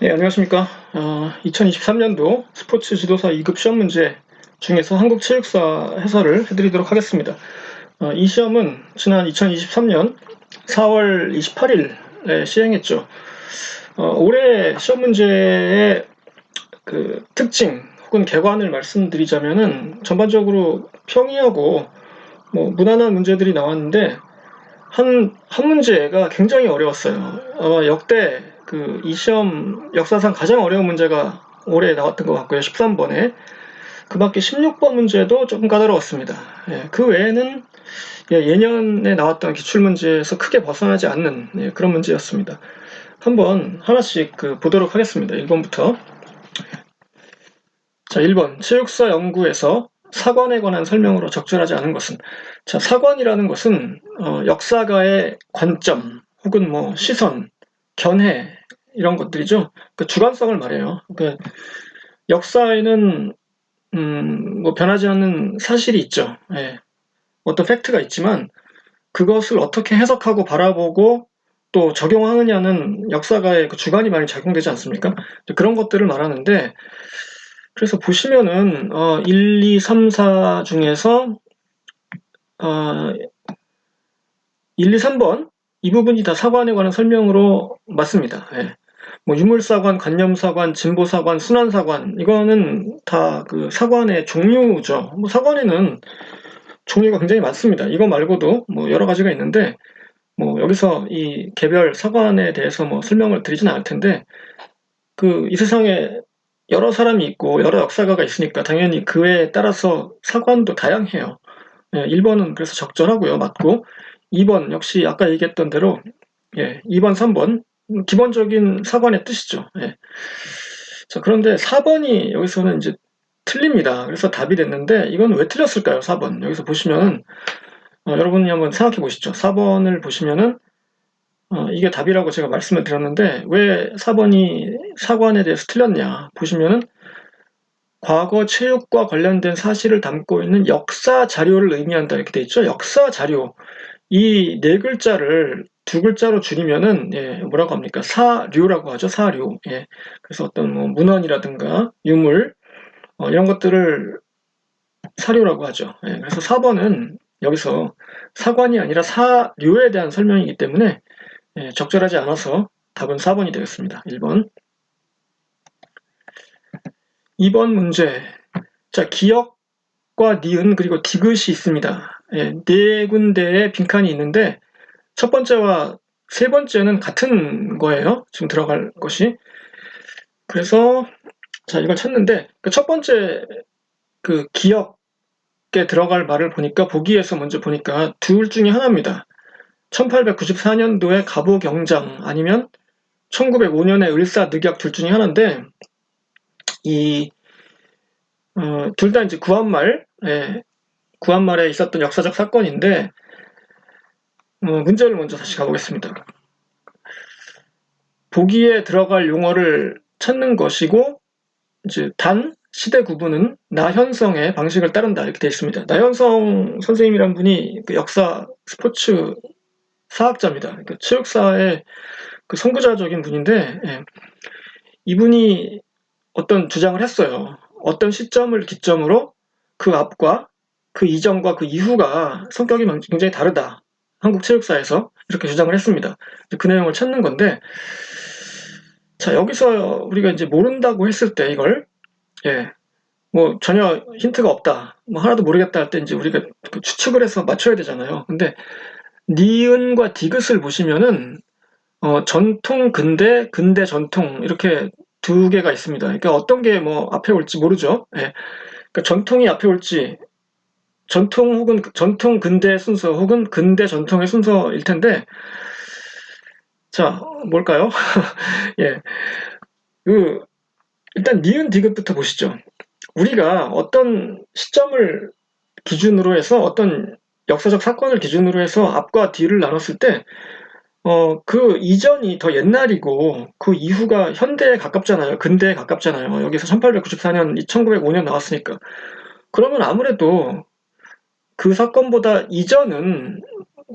네, 안녕하십니까. 2023년도 스포츠 지도사 2급 시험 문제 중에서 한국체육사 해설을 해드리도록 하겠습니다. 이 시험은 지난 2023년 4월 28일에 시행했죠. 올해 시험 문제의 그 특징 혹은 개관을 말씀드리자면은 전반적으로 평이하고 무난한 문제들이 나왔는데 한 문제가 굉장히 어려웠어요. 아마 역대 이 시험 역사상 가장 어려운 문제가 올해 나왔던 것 같고요. 13번에. 그 밖에 16번 문제도 조금 까다로웠습니다. 예, 그 외에는 예년에 나왔던 기출문제에서 크게 벗어나지 않는 그런 문제였습니다. 한번 하나씩 보도록 하겠습니다. 1번부터. 자, 1번. 체육사 연구에서 사관에 관한 설명으로 적절하지 않은 것은? 자, 사관이라는 것은 역사가의 관점 혹은 시선, 견해 이런 것들이죠. 그 주관성을 말해요. 그 역사에는 변하지 않는 사실이 있죠. 예. 어떤 팩트가 있지만 그것을 어떻게 해석하고 바라보고 또 적용하느냐는 역사가의 그 주관이 많이 작용되지 않습니까? 그런 것들을 말하는데, 그래서 보시면은 1, 2, 3, 4 중에서 1, 2, 3번 이 부분이 다 사관에 관한 설명으로 맞습니다. 예. 유물사관, 관념사관, 진보사관, 순환사관 이거는 다 그 사관의 종류죠. 사관에는 종류가 굉장히 많습니다. 이거 말고도 여러 가지가 있는데 여기서 이 개별 사관에 대해서 설명을 드리진 않을 텐데, 이 세상에 여러 사람이 있고 여러 역사가가 있으니까 당연히 그에 따라서 사관도 다양해요. 예, 1번은 그래서 적절하고요. 맞고, 2번 역시 아까 얘기했던 대로 2번, 3번 기본적인 사관의 뜻이죠. 예. 자, 그런데 4번이 여기서는 이제 틀립니다. 그래서 답이 됐는데 이건 왜 틀렸을까요? 4번. 여기서 보시면은 여러분이 한번 생각해 보시죠. 4번을 보시면은 이게 답이라고 제가 말씀을 드렸는데 왜 4번이 사관에 대해서 틀렸냐 보시면은 과거 체육과 관련된 사실을 담고 있는 역사 자료를 의미한다 이렇게 돼 있죠. 역사 자료. 이 네 글자를 두 글자로 줄이면은 뭐라고 합니까? 사료라고 하죠. 사료. 예. 그래서 어떤 문헌이라든가 유물 이런 것들을 사료라고 하죠. 예. 그래서 4번은 여기서 사관이 아니라 사료에 대한 설명이기 때문에 적절하지 않아서 답은 4번이 되겠습니다. 1번. 2번 문제. 자, 기역과 니은 그리고 디귿이 있습니다. 네 군데의 빈칸이 있는데 첫 번째와 세 번째는 같은 거예요. 지금 들어갈 것이. 그래서 자, 이걸 찾는데 첫 번째 기역에 들어갈 말을 보니까 보기에서 먼저 보니까 둘 중에 하나입니다. 1894년도에 갑오경장 아니면 1905년에 을사늑약 둘 중에 하나인데 둘 다 이제 구한말에 있었던 역사적 사건인데 문제를 먼저 다시 가보겠습니다. 보기에 들어갈 용어를 찾는 것이고 이제 시대 구분은 나현성의 방식을 따른다 이렇게 되어 있습니다. 나현성 선생님이란 분이 역사 스포츠 사학자입니다. 체육사의 선구자적인 분인데 이분이 어떤 주장을 했어요. 어떤 시점을 기점으로 그 앞과 그 이전과 그 이후가 성격이 굉장히 다르다. 한국 체육사에서 이렇게 주장을 했습니다. 그 내용을 찾는 건데, 자, 여기서 우리가 이제 모른다고 했을 때 이걸 전혀 힌트가 없다. 하나도 모르겠다 할 때 이제 우리가 추측을 해서 맞춰야 되잖아요. 근데 니은과 디귿을 보시면은 전통 근대, 근대 전통 이렇게 두 개가 있습니다. 그러니까 어떤 게 앞에 올지 모르죠. 그러니까 전통이 앞에 올지 전통 혹은 전통 근대 순서 혹은 근대 전통의 순서일 텐데, 자, 뭘까요? 예. 일단 니은 디귿부터 보시죠. 우리가 어떤 시점을 기준으로 해서 어떤 역사적 사건을 기준으로 해서 앞과 뒤를 나눴을 때 그 이전이 더 옛날이고 그 이후가 현대에 가깝잖아요. 근대에 가깝잖아요. 여기서 1894년, 1905년 나왔으니까. 그러면 아무래도 그 사건보다 이전은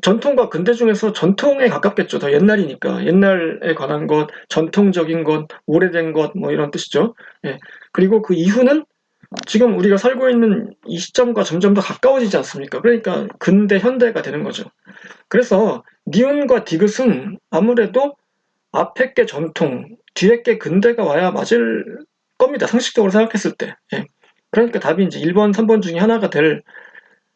전통과 근대 중에서 전통에 가깝겠죠. 더 옛날이니까. 옛날에 관한 것, 전통적인 것, 오래된 것, 뭐 이런 뜻이죠. 예. 그리고 그 이후는 지금 우리가 살고 있는 이 시점과 점점 더 가까워지지 않습니까? 그러니까 근대, 현대가 되는 거죠. 그래서 니은과 디귿은 아무래도 앞에 게 전통, 뒤에 게 근대가 와야 맞을 겁니다. 상식적으로 생각했을 때. 예. 그러니까 답이 이제 1번, 3번 중에 하나가 될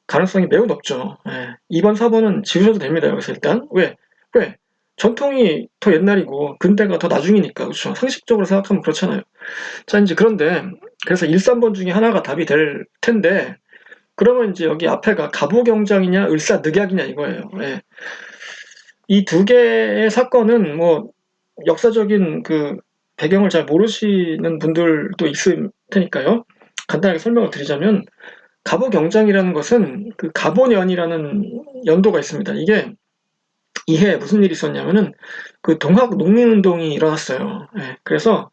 가능성이 매우 높죠. 예. 2번, 4번은 지우셔도 됩니다. 여기서 일단. 왜? 왜? 전통이 더 옛날이고 근대가 더 나중이니까. 그렇죠. 상식적으로 생각하면 그렇잖아요. 자, 이제 그런데 그래서 1, 3번 중에 하나가 답이 될 텐데 그러면 이제 여기 앞에가 갑오경장이냐 을사늑약이냐 이거예요. 예. 이 두 개의 사건은 뭐 역사적인 그 배경을 잘 모르시는 분들도 있을 테니까요. 간단하게 설명을 드리자면 갑오경장이라는 것은 그 갑오년이라는 연도가 있습니다. 이게 이해 무슨 일이 있었냐면은 그 동학 농민운동이 일어났어요. 예, 그래서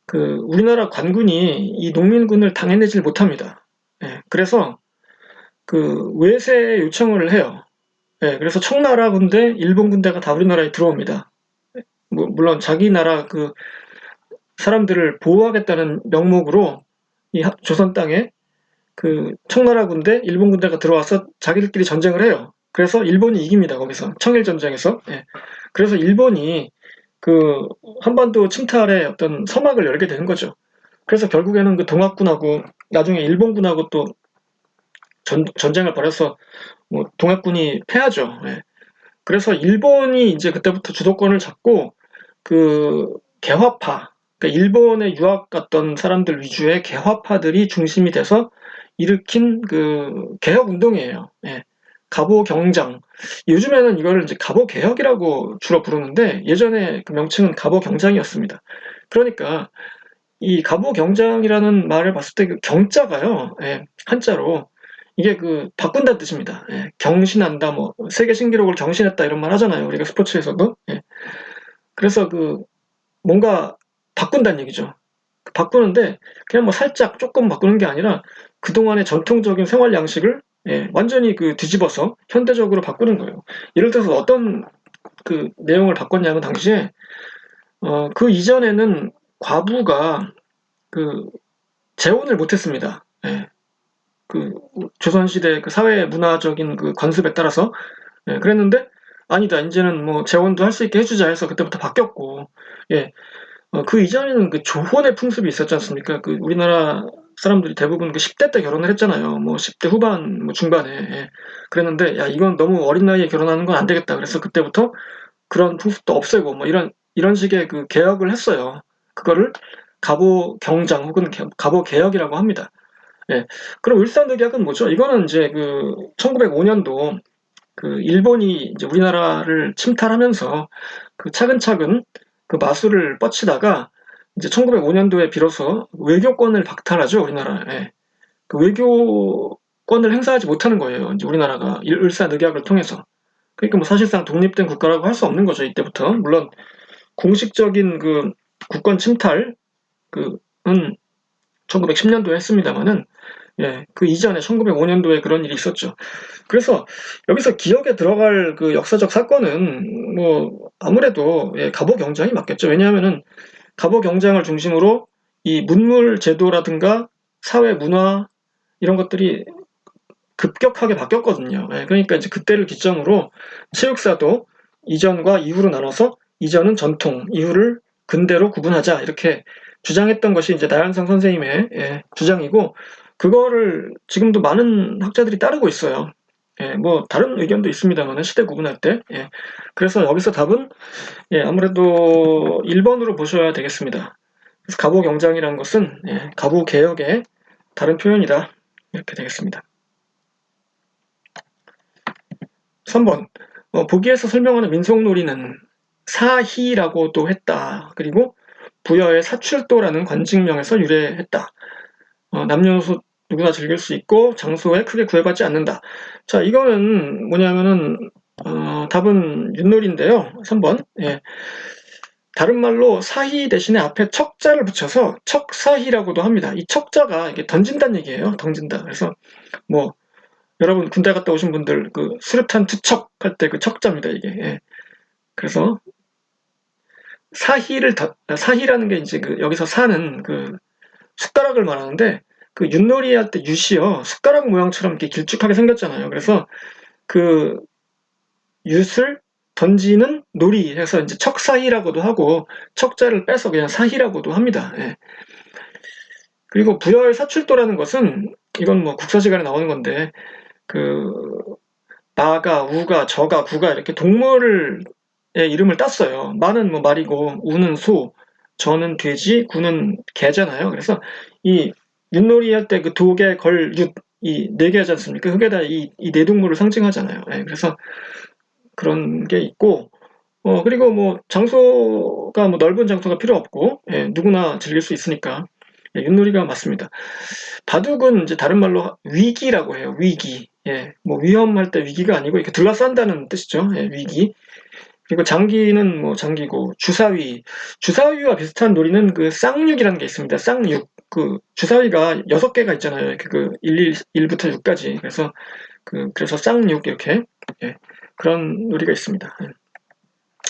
그 우리나라 관군이 이 농민군을 당해내질 못합니다. 예, 그래서 그 외세 요청을 해요. 예, 그래서 청나라 군대, 일본 군대가 다 우리나라에 들어옵니다. 뭐, 물론 자기 나라 그 사람들을 보호하겠다는 명목으로 이 조선 땅에 그 청나라 군대, 일본 군대가 들어와서 자기들끼리 전쟁을 해요. 그래서 일본이 이깁니다. 거기서 청일 전쟁에서. 예. 그래서 일본이 그 한반도 침탈의 어떤 서막을 열게 되는 거죠. 그래서 결국에는 그 동학군하고 나중에 일본군하고 또 전쟁을 벌여서 뭐 동학군이 패하죠. 예. 그래서 일본이 이제 그때부터 주도권을 잡고 그 개화파, 그러니까 일본에 유학 갔던 사람들 위주의 개화파들이 중심이 돼서 일으킨 그 개혁 운동이에요. 예. 갑오 경장. 요즘에는 이거를 이제 갑오 개혁이라고 주로 부르는데 예전에 그 명칭은 갑오 경장이었습니다. 그러니까 이 갑오 경장이라는 말을 봤을 때 그 경자가요. 예. 한자로 이게 그 바꾼다는 뜻입니다. 예. 경신한다, 뭐 세계 신기록을 경신했다 이런 말 하잖아요. 우리가 스포츠에서도. 예. 그래서 그 뭔가 바꾼다는 얘기죠. 바꾸는데 그냥 뭐 살짝 조금 바꾸는 게 아니라 그동안의 전통적인 생활 양식을 완전히 그 뒤집어서 현대적으로 바꾸는 거예요. 예를 들어서 어떤 그 내용을 바꿨냐면 당시에 그 이전에는 과부가 그 재혼을 못했습니다. 예. 그 조선시대 그 사회 문화적인 그 관습에 따라서 그랬는데 아니다 이제는 뭐 재혼도 할 수 있게 해주자 해서 그때부터 바뀌었고 예. 그 이전에는 그 조혼의 풍습이 있었지 않습니까? 그 우리나라 사람들이 대부분 그 10대 때 결혼을 했잖아요. 뭐 10대 후반, 뭐 중반에. 예. 그랬는데, 야, 이건 너무 어린 나이에 결혼하는 건 안 되겠다. 그래서 그때부터 그런 풍습도 없애고, 뭐 이런 식의 그 개혁을 했어요. 그거를 갑오 경장 혹은 갑오 개혁이라고 합니다. 예. 그럼 을사늑약은 뭐죠? 이거는 이제 그 1905년도 그 일본이 이제 우리나라를 침탈하면서 그 차근차근 그 마술을 뻗치다가 이제 1905년도에 비로소 외교권을 박탈하죠, 우리나라에. 그 외교권을 행사하지 못하는 거예요. 이제 우리나라가 을사늑약을 통해서. 그러니까 뭐 사실상 독립된 국가라고 할 수 없는 거죠, 이때부터. 물론 공식적인 그 국권 침탈 그은 1910년도에 했습니다만은 예, 그 이전에 1905년도에 그런 일이 있었죠. 그래서 여기서 기억에 들어갈 그 역사적 사건은 뭐 아무래도 갑오 경장이 맞겠죠. 왜냐하면은 갑오 경장을 중심으로 이 문물 제도라든가 사회 문화 이런 것들이 급격하게 바뀌었거든요. 예, 그러니까 이제 그때를 기점으로 체육사도 이전과 이후로 나눠서 이전은 전통, 이후를 근대로 구분하자 이렇게 주장했던 것이 이제 나현상 선생님의 주장이고 그거를 지금도 많은 학자들이 따르고 있어요. 예, 뭐 다른 의견도 있습니다만 시대 구분할 때. 예, 그래서 여기서 답은 아무래도 1번으로 보셔야 되겠습니다. 그래서 갑오 경장이라는 것은 갑오 개혁의 다른 표현이다 이렇게 되겠습니다. 3번 보기에서 설명하는 민속놀이는 사희라고도 했다. 그리고 부여의 사출도라는 관직명에서 유래했다. 남녀노소 누구나 즐길 수 있고 장소에 크게 구애받지 않는다. 자, 이거는 뭐냐면은 답은 윷놀이인데요. 3번. 예. 다른 말로 사희 대신에 앞에 척자를 붙여서 척사희라고도 합니다. 이 척자가 이게 던진다는 얘기예요. 던진다. 그래서 뭐 여러분 군대 갔다 오신 분들 그 수류탄 투척 할 때 그 척자입니다, 이게. 예. 그래서 사희라는 게 이제 그 여기서 사는 그 숟가락을 말하는데, 그 윷놀이 할 때 윷이요 숟가락 모양처럼 이렇게 길쭉하게 생겼잖아요. 그래서 그 윷을 던지는 놀이 해서 이제 척사희라고도 하고, 척자를 빼서 그냥 사희라고도 합니다. 예. 그리고 부여의 사출도라는 것은, 이건 뭐 국사시간에 나오는 건데, 그 마가, 우가, 저가, 구가 이렇게 동물의 이름을 땄어요. 마는 뭐 말이고, 우는 소, 저는 돼지, 구는 개잖아요. 그래서 이 윷놀이 할 때 그 도개, 걸, 윷, 이 네 개지 않습니까? 그게 다 이 네 동물을 상징하잖아요. 예, 그래서 그런 게 있고, 그리고 뭐 장소가 뭐 넓은 장소가 필요 없고, 예, 누구나 즐길 수 있으니까, 예, 윷놀이가 맞습니다. 바둑은 이제 다른 말로 위기라고 해요. 위기. 예, 뭐 위험할 때 위기가 아니고 이렇게 둘러싼다는 뜻이죠. 예, 위기. 그리고 장기는 뭐 장기고, 주사위와 비슷한 놀이는 그 쌍육이라는 게 있습니다. 쌍육. 그 주사위가 6개가 있잖아요. 이렇게 그 1부터 6까지. 그래서 쌍육 이렇게, 예, 그런 놀이가 있습니다. 예.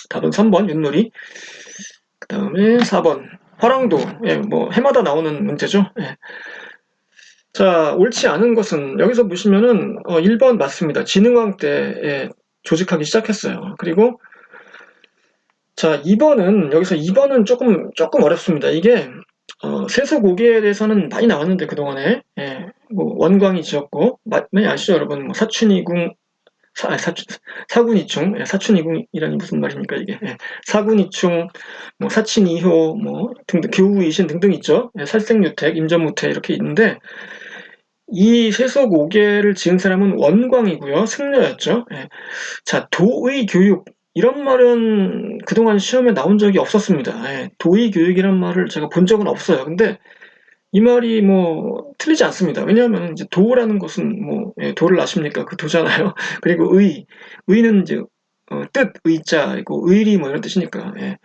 답은 3번 윷놀이. 그 다음에 4번 화랑도. 예, 뭐 해마다 나오는 문제죠. 예. 자, 옳지 않은 것은 여기서 보시면은 1번 맞습니다. 진흥왕 때 조직하기 시작했어요. 그리고 자, 2번은 여기서 2번은 조금 어렵습니다. 이게 세속오개에 대해서는 많이 나왔는데 그동안에, 예, 뭐 원광이 지었고, 많이 아시죠 여러분? 뭐 사춘이궁, 사군이충, 예, 사춘이궁이라니 무슨 말입니까 이게? 예, 사군이충, 뭐 사친이효, 뭐 등등, 교우이신 등등 있죠. 예, 살생유택, 임전무택 이렇게 있는데, 이 세속오개를 지은 사람은 원광이고요, 승려였죠. 예. 자, 도의 교육, 이런 말은 그동안 시험에 나온 적이 없었습니다. 예, 도의 교육이란 말을 제가 본 적은 없어요. 근데 이 말이 뭐 틀리지 않습니다. 왜냐하면 이제 도라는 것은 뭐, 예, 도를 아십니까? 그 도잖아요. 그리고 의는 이제 뜻, 의자이고 의리 뭐 이런 뜻이니까, 예,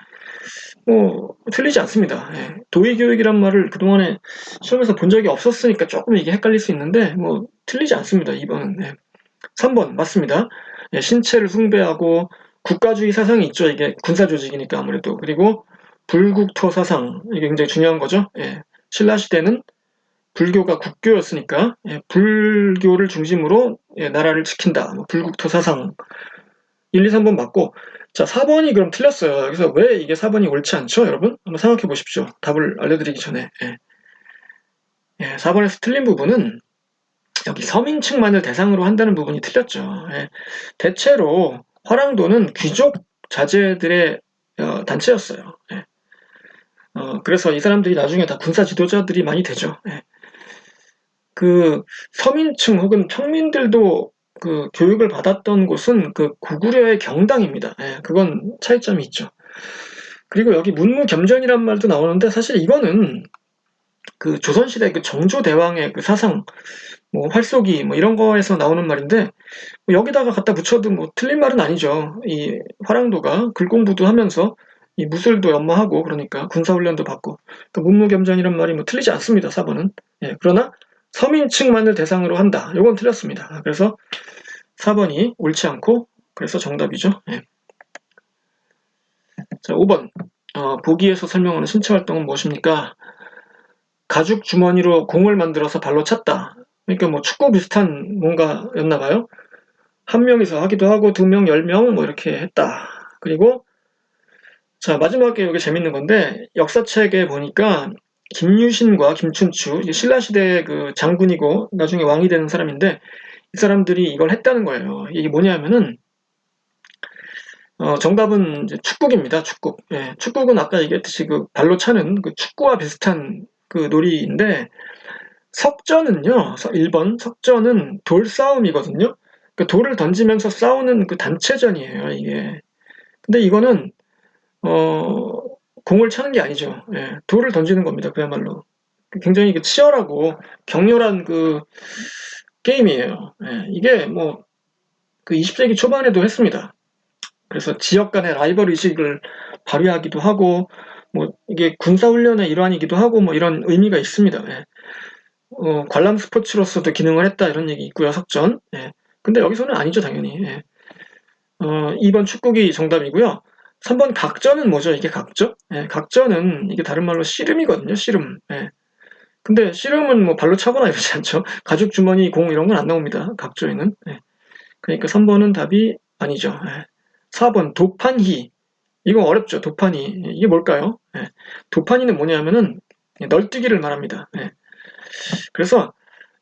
뭐 틀리지 않습니다. 예. 도의 교육이란 말을 그동안에 시험에서 본 적이 없었으니까 조금 이게 헷갈릴 수 있는데 뭐 틀리지 않습니다. 2번은. 예. 3번 맞습니다. 예, 신체를 숭배하고 국가주의 사상이 있죠. 이게 군사 조직이니까 아무래도. 그리고 불국토 사상, 이게 굉장히 중요한 거죠. 예, 신라 시대는 불교가 국교였으니까, 예, 불교를 중심으로, 예, 나라를 지킨다. 뭐 불국토 사상. 1, 2, 3번 맞고, 자, 4번이 그럼 틀렸어요. 그래서 왜 이게 4번이 옳지 않죠, 여러분? 한번 생각해 보십시오. 답을 알려드리기 전에. 예. 예, 4번에서 틀린 부분은 여기 서민층만을 대상으로 한다는 부분이 틀렸죠. 예. 대체로 화랑도는 귀족 자제들의 단체였어요. 예. 그래서 이 사람들이 나중에 다 군사 지도자들이 많이 되죠. 예. 그 서민층 혹은 평민들도 그 교육을 받았던 곳은 그 고구려의 경당입니다. 예. 그건 차이점이 있죠. 그리고 여기 문무겸전이란 말도 나오는데, 사실 이거는 그 조선시대 그 정조대왕의 그 사상, 뭐 활쏘기 뭐 이런 거에서 나오는 말인데, 뭐 여기다가 갖다 붙여도 뭐 틀린 말은 아니죠. 이 화랑도가 글 공부도 하면서 이 무술도 연마하고, 그러니까 군사훈련도 받고, 그 문무겸전이란 말이 뭐 틀리지 않습니다. 4번은. 예, 그러나 서민층만을 대상으로 한다. 이건 틀렸습니다. 그래서 4번이 옳지 않고, 그래서 정답이죠. 예. 자, 5번. 보기에서 설명하는 신체 활동은 무엇입니까? 가죽 주머니로 공을 만들어서 발로 찼다. 그러니까 뭐 축구 비슷한 뭔가였나 봐요. 한 명이서 하기도 하고, 2명, 10명 뭐 이렇게 했다. 그리고 자, 마지막에 이게 재밌는 건데, 역사책에 보니까 김유신과 김춘추, 신라시대 그 장군이고 나중에 왕이 되는 사람인데, 이 사람들이 이걸 했다는 거예요. 이게 뭐냐면은 정답은 이제 축국입니다. 축국. 예, 축국은 아까 얘기했듯이 그 발로 차는 그 축구와 비슷한 그 놀이인데, 석전은요, 1번 석전은 돌싸움이거든요. 그 돌을 던지면서 싸우는 그 단체전이에요, 이게. 근데 이거는 어, 공을 차는 게 아니죠. 예, 돌을 던지는 겁니다. 그야말로. 굉장히 그 치열하고 격렬한 그 게임이에요. 예, 이게 뭐 그 20세기 초반에도 했습니다. 그래서 지역 간의 라이벌 의식을 발휘하기도 하고, 뭐 이게 군사훈련의 일환이기도 하고, 뭐 이런 의미가 있습니다. 예. 관람 스포츠로서도 기능을 했다 이런 얘기 있고요. 석전. 예. 근데 여기서는 아니죠, 당연히. 예. 2번 축구기 정답이고요. 3번 각전은 뭐죠? 이게 각전? 예, 각전은 이게 다른 말로 씨름이거든요. 씨름. 예. 근데 씨름은 뭐 발로 차거나 이러지 않죠. 가죽 주머니 공 이런 건 안 나옵니다. 각조에는. 예. 그러니까 3번은 답이 아니죠. 예. 4번 도판희. 이거 어렵죠. 도판희. 이게 뭘까요? 예. 도판희는 뭐냐면은 널뛰기를 말합니다. 예. 그래서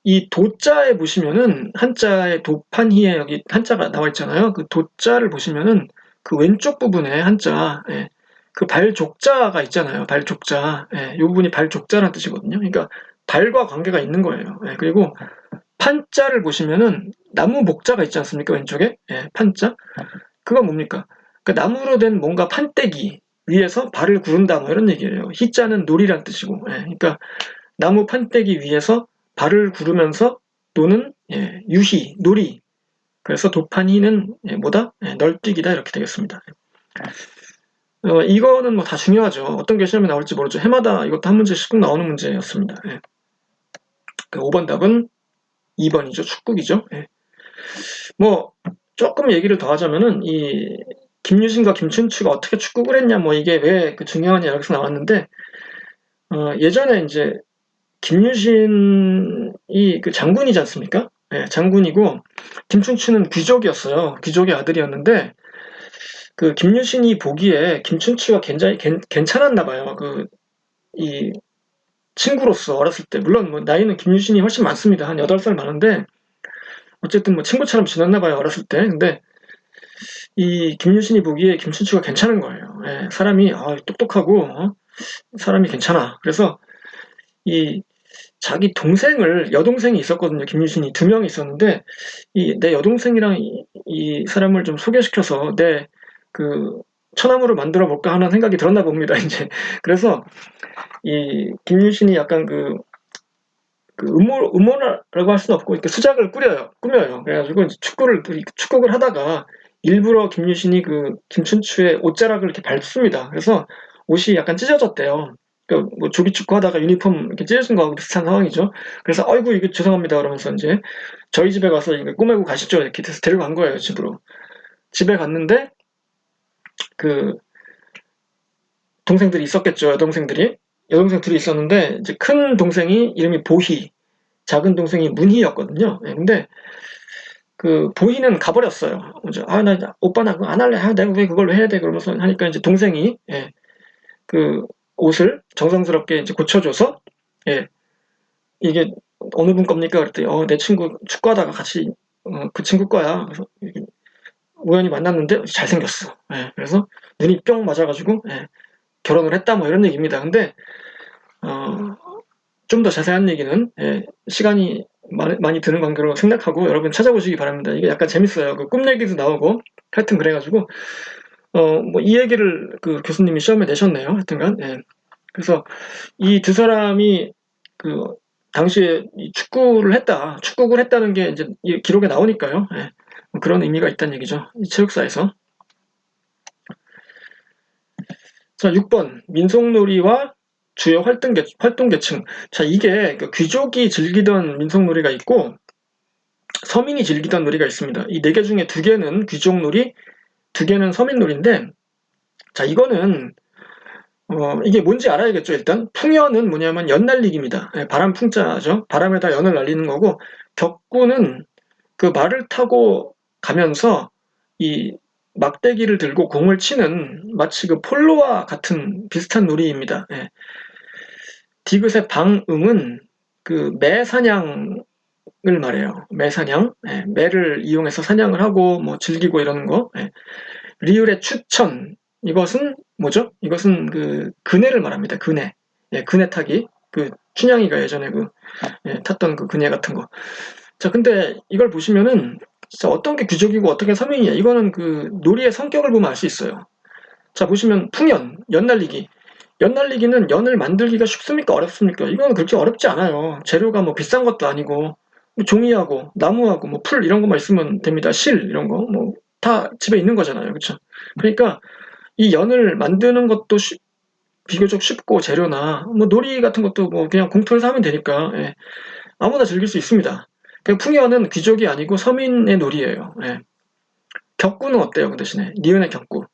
이 도자에 보시면은 한자에 도판희에 여기 한자가 나와 있잖아요. 그 도자를 보시면은 그 왼쪽 부분에 한자, 예, 그 발족자가 있잖아요. 발족자. 예, 이 부분이 발족자라는 뜻이거든요. 그러니까 발과 관계가 있는 거예요. 예, 그리고 판자를 보시면은 나무 목자가 있지 않습니까? 왼쪽에. 예, 판자. 그건 뭡니까? 그 나무로 된 뭔가 판때기 위에서 발을 구른다 뭐 이런 얘기예요. 희자는 놀이란 뜻이고. 예, 그러니까 나무 판때기 위에서 발을 구르면서 노는 예, 유희, 놀이. 그래서 도판이는 예, 뭐다? 예, 널뛰기다 이렇게 되겠습니다. 이거는 뭐 다 중요하죠. 어떤 게 시험에 나올지 모르죠. 해마다 이것도 한 문제씩 꼭 나오는 문제였습니다. 예. 그 5번 답은 2번이죠. 축구기죠. 예. 뭐 조금 얘기를 더 하자면은 이 김유신과 김춘추가 어떻게 축구를 했냐, 뭐 이게 왜 그 중요하냐 여기서 나왔는데 예전에 이제 김유신이 그 장군이지 않습니까? 예, 장군이고 김춘추는 귀족이었어요. 귀족의 아들이었는데 그 김유신이 보기에 김춘추가 굉장히 괜찮았나 봐요. 그 이 친구로서 어렸을 때 물론 뭐 나이는 김유신이 훨씬 많습니다. 한 8살 많은데 어쨌든 뭐 친구처럼 지냈나 봐요. 어렸을 때. 근데 이 김유신이 보기에 김춘추가 괜찮은 거예요. 예, 사람이 똑똑하고 사람이 괜찮아. 그래서 이 자기 동생을 여동생이 있었거든요. 김유신이 2명이 있었는데 이 내 여동생이랑 이 사람을 좀 소개시켜서 내 그 처남으로 만들어 볼까 하는 생각이 들었나 봅니다. 이제 그래서 이 김유신이 약간 그 음모라고 할 수는 없고 이렇게 수작을 꾸며요. 그래가지고 이제 축구를 하다가 일부러 김유신이 그 김춘추의 옷자락을 이렇게 밟습니다. 그래서 옷이 약간 찢어졌대요. 뭐 조기 축구 하다가 유니폼 이렇게 찢어진 거하고 비슷한 상황이죠. 그래서 아이고 이거 죄송합니다 그러면서 이제 저희 집에 가서 이거 꼬매고 가시죠 이렇게 해서 데려간 거예요 집으로. 집에 갔는데 그 동생들이 있었겠죠. 여동생 둘이 있었는데 이제 큰 동생이 이름이 보희, 작은 동생이 문희였거든요. 예, 근데 그 보희는 가버렸어요. 먼저 나 오빠 나 그거 안 할래. 내가 왜 그걸 왜 해야 돼? 그러면서 하니까 이제 동생이 예, 그 옷을 정성스럽게 이제 고쳐줘서 예, 이게 어느 분 겁니까? 그랬더니 내 친구 축구하다가 같이 그 친구 거야. 그래서 우연히 만났는데 잘생겼어. 예, 그래서 눈이 뿅 맞아가지고 예, 결혼을 했다 뭐 이런 얘기입니다. 근데 좀 더 자세한 얘기는 예, 시간이 많이 드는 관계로 생략하고 여러분 찾아보시기 바랍니다. 이게 약간 재밌어요. 그 꿈 얘기도 나오고 하여튼 그래가지고 뭐 이 얘기를 그 교수님이 시험에 내셨네요. 하여튼간 예. 그래서 이 두 사람이 그 당시에 축구를 했다는 게 이제 이 기록에 나오니까요. 예. 그런 의미가 있다는 얘기죠. 이 체육사에서. 자, 6번 민속놀이와 주요 활동 계층. 자, 이게 그 귀족이 즐기던 민속놀이가 있고 서민이 즐기던 놀이가 있습니다. 이 네 개 중에 2개는 귀족놀이, 2개는 서민놀이인데, 자, 이거는 이게 뭔지 알아야겠죠. 일단 풍연은 뭐냐면 연 날리기입니다. 예, 바람 풍자죠. 바람에다 연을 날리는 거고, 격구는 그 말을 타고 가면서 이 막대기를 들고 공을 치는 마치 그 폴로와 같은 비슷한 놀이입니다. 예. 디귿의 방음은 그 매사냥을 말해요. 매사냥. 예, 매를 이용해서 사냥을 하고 뭐 즐기고 이러는 거. 예. 리을의 추천. 이것은 뭐죠? 이것은 그 그네를 말합니다. 그네. 예, 그네 타기. 그 춘향이가 예전에 예, 탔던 그 그네 같은 거. 자, 근데 이걸 보시면은 진짜 어떤 게 귀족이고 어떤 게 서민이냐. 이거는 그 놀이의 성격을 보면 알 수 있어요. 자, 보시면 풍연, 연날리기. 연날리기는 연을 만들기가 쉽습니까? 어렵습니까? 이건 그렇게 어렵지 않아요. 재료가 뭐 비싼 것도 아니고 뭐 종이하고 나무하고 뭐 풀 이런 것만 있으면 됩니다. 실 이런 거 뭐 다 집에 있는 거잖아요. 그렇죠? 그러니까 이 연을 만드는 것도 비교적 쉽고 재료나 뭐 놀이 같은 것도 뭐 그냥 공터에서 하면 되니까 예. 아무나 즐길 수 있습니다. 그 풍연은 귀족이 아니고 서민의 놀이예요. 예. 격구는 어때요? 그 대신에 니은의 격구.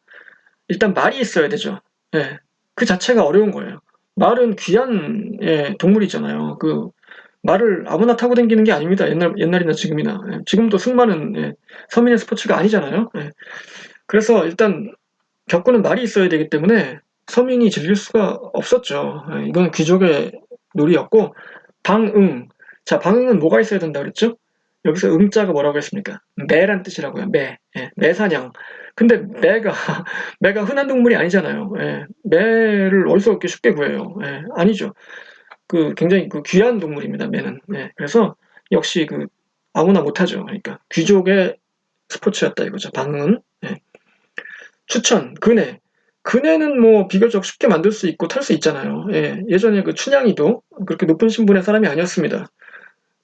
일단 말이 있어야 되죠. 예. 그 자체가 어려운 거예요. 말은 귀한 동물이잖아요. 그 말을 아무나 타고 다니는 게 아닙니다. 옛날이나 지금이나. 예. 지금도 승마는 서민의 스포츠가 아니잖아요. 예. 그래서 일단 격구는 말이 있어야 되기 때문에 서민이 즐길 수가 없었죠. 예. 이건 귀족의 놀이였고 방응. 자, 방응은 뭐가 있어야 된다 그랬죠? 여기서 응자가 뭐라고 했습니까? 매란 뜻이라고요. 매. 예. 매사냥. 근데 매가 흔한 동물이 아니잖아요. 예. 매를 어디서 그렇게 쉽게 구해요? 예. 아니죠. 그 굉장히 그 귀한 동물입니다. 매는. 예. 그래서 역시 그 아무나 못하죠. 그러니까 귀족의 스포츠였다 이거죠. 방은. 예. 추천, 근해. 근해는 뭐 비교적 쉽게 만들 수 있고 탈 수 있잖아요. 예. 예전에 그 춘향이도 그렇게 높은 신분의 사람이 아니었습니다.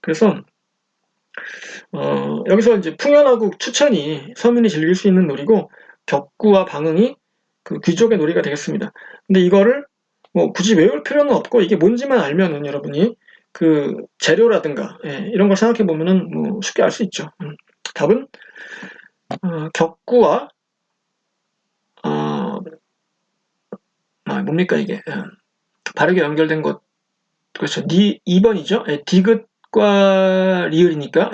그래서 여기서 이제 풍연하고 추천이 서민이 즐길 수 있는 놀이고 격구와 방응이 그 귀족의 놀이가 되겠습니다. 근데 이거를 뭐 굳이 외울 필요는 없고 이게 뭔지만 알면은 여러분이 그 재료라든가 이런 걸 생각해 보면은 뭐 쉽게 알 수 있죠. 답은 격구와 뭡니까 이게 바르게 연결된 것 그렇죠. 2번이죠. 디귿과 리을이니까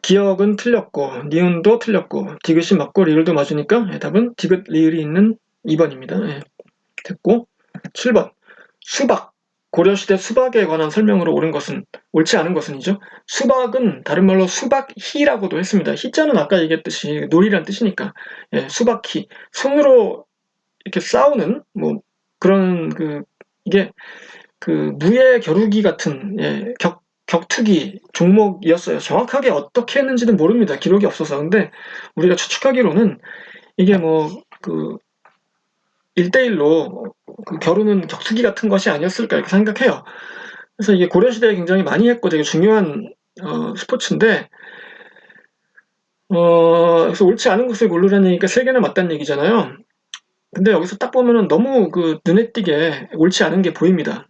기억은 틀렸고 니은도 틀렸고 디귿이 맞고 리을도 맞으니까 답은 디귿 리을이 있는 2번입니다. 됐고 7번 수박 고려시대 수박에 관한 설명으로 옳지 않은 것은이죠. 수박은 다른 말로 수박희라고도 했습니다. 희자는 아까 얘기했듯이 놀이란 뜻이니까 수박희 손으로 이렇게 싸우는 뭐 그런 이게 무예 겨루기 같은 격투기 종목이었어요. 정확하게 어떻게 했는지는 모릅니다. 기록이 없어서. 근데 우리가 추측하기로는 이게 뭐 1대1로 겨루는 격투기 같은 것이 아니었을까 이렇게 생각해요. 그래서 이게 고려시대에 굉장히 많이 했고 되게 중요한 스포츠인데 그래서 옳지 않은 것을 고르라는 얘기가 3개나 맞다는 얘기잖아요. 근데 여기서 딱 보면은 너무 눈에 띄게 옳지 않은 게 보입니다.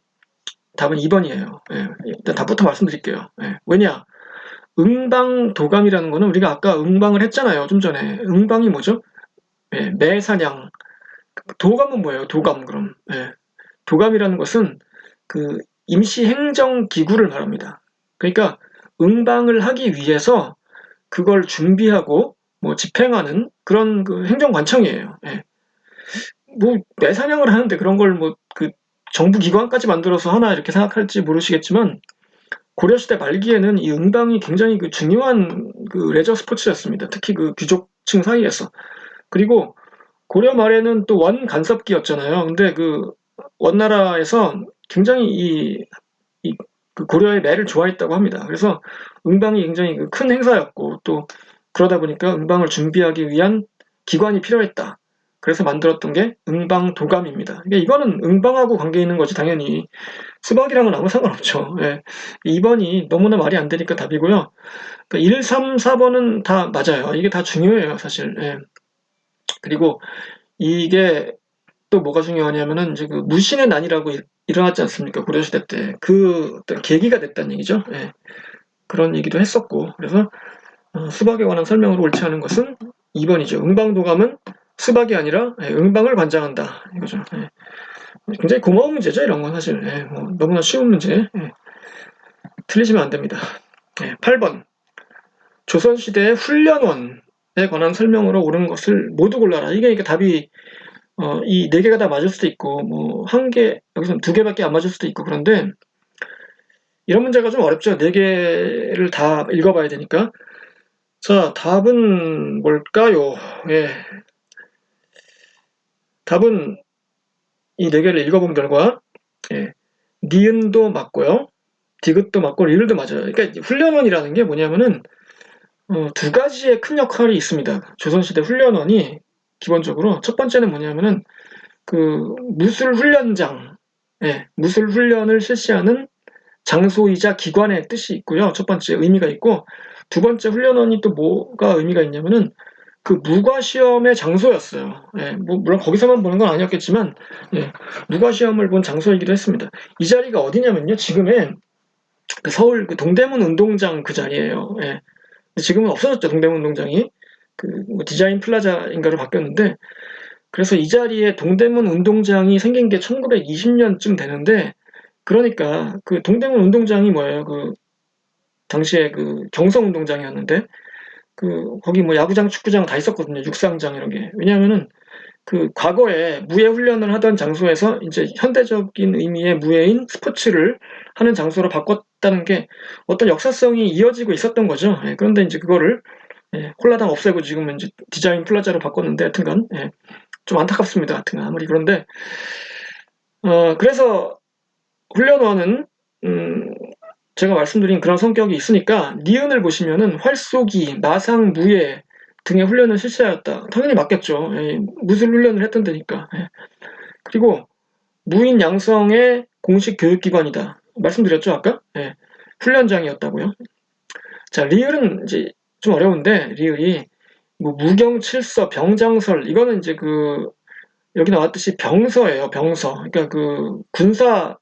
답은 2번이에요. 일단 답부터 말씀드릴게요. 왜냐? 응방도감이라는 거는 우리가 아까 응방을 했잖아요. 좀 전에. 응방이 뭐죠? 매사냥. 도감은 뭐예요? 도감 그럼. 도감이라는 것은 임시행정기구를 말합니다. 그러니까 응방을 하기 위해서 그걸 준비하고 뭐 집행하는 그런 행정관청이에요. 뭐 매사냥을 하는데 그런 걸 뭐 정부 기관까지 만들어서 하나 이렇게 생각할지 모르시겠지만 고려시대 말기에는 이 응방이 굉장히 중요한 레저 스포츠였습니다. 특히 귀족층 사이에서. 그리고 고려 말에는 또 원간섭기였잖아요. 근데 원나라에서 굉장히 이 고려의 매를 좋아했다고 합니다. 그래서 응방이 굉장히 큰 행사였고 또 그러다 보니까 응방을 준비하기 위한 기관이 필요했다. 그래서 만들었던 게 응방도감입니다. 그러니까 이거는 응방하고 관계 있는 거지 당연히 수박이랑은 아무 상관없죠. 2번이 너무나 말이 안 되니까 답이고요. 그러니까 1, 3, 4번은 다 맞아요. 이게 다 중요해요 사실. 그리고 이게 또 뭐가 중요하냐면은 이제 무신의 난이라고 일어났지 않습니까? 고려시대 때 어떤 계기가 됐다는 얘기죠. 그런 얘기도 했었고 그래서 수박에 관한 설명으로 옳지 않은 것은 2번이죠. 응방도감은 수박이 아니라 응방을 관장한다 이거죠. 굉장히 고마운 문제죠 이런 건 사실. 뭐 너무나 쉬운 문제. 틀리시면 안 됩니다. 8번 조선시대의 훈련원에 관한 설명으로 옳은 것을 모두 골라라. 이게 답이 이 4개가 다 맞을 수도 있고 뭐 1개 여기서는 2개밖에 안 맞을 수도 있고 그런데 이런 문제가 좀 어렵죠. 4개를 다 읽어봐야 되니까. 자, 답은 뭘까요? 답은 이 4개를 읽어본 결과 니은도 맞고요. 디귿도 맞고 리을도 맞아요. 그러니까 훈련원이라는 게 뭐냐면은 2가지의 큰 역할이 있습니다. 조선시대 훈련원이 기본적으로 첫 번째는 뭐냐면은 무술훈련장, 무술훈련을 실시하는 장소이자 기관의 뜻이 있고요. 첫 번째 의미가 있고 두 번째 훈련원이 또 뭐가 의미가 있냐면은 무과시험의 장소였어요. 뭐 물론 거기서만 보는 건 아니었겠지만 무과시험을 본 장소이기도 했습니다. 이 자리가 어디냐면요. 지금의 그 서울 그 동대문 운동장 그 자리예요. 예. 지금은 없어졌죠, 동대문 운동장이. 뭐 디자인 플라자인가로 바뀌었는데, 그래서 이 자리에 동대문 운동장이 생긴 게 1920년쯤 되는데, 그러니까 그 동대문 운동장이 뭐예요? 그 당시에 그 경성 운동장이었는데, 거기 뭐 야구장, 축구장 다 있었거든요. 육상장 이런 게. 왜냐하면은 그 과거에 무예 훈련을 하던 장소에서 이제 현대적인 의미의 무예인 스포츠를 하는 장소로 바꿨다는 게 어떤 역사성이 이어지고 있었던 거죠. 예, 그런데 이제 그거를 홀라당 없애고 지금은 이제 디자인 플라자로 바꿨는데, 하여튼간 좀 안타깝습니다. 하여튼간 아무리 그런데 그래서 훈련원은 제가 말씀드린 그런 성격이 있으니까 니은을 보시면은 활쏘기, 마상, 무예 등의 훈련을 실시하였다. 당연히 맞겠죠. 무술 훈련을 했던 데니까. 그리고 무인 양성의 공식 교육기관이다. 말씀드렸죠 아까? 훈련장이었다고요. 자, 리을은 이제 좀 어려운데, 리을이 뭐 무경칠서, 병장설, 이거는 이제 여기 나왔듯이 병서예요. 병서. 그러니까 그 군사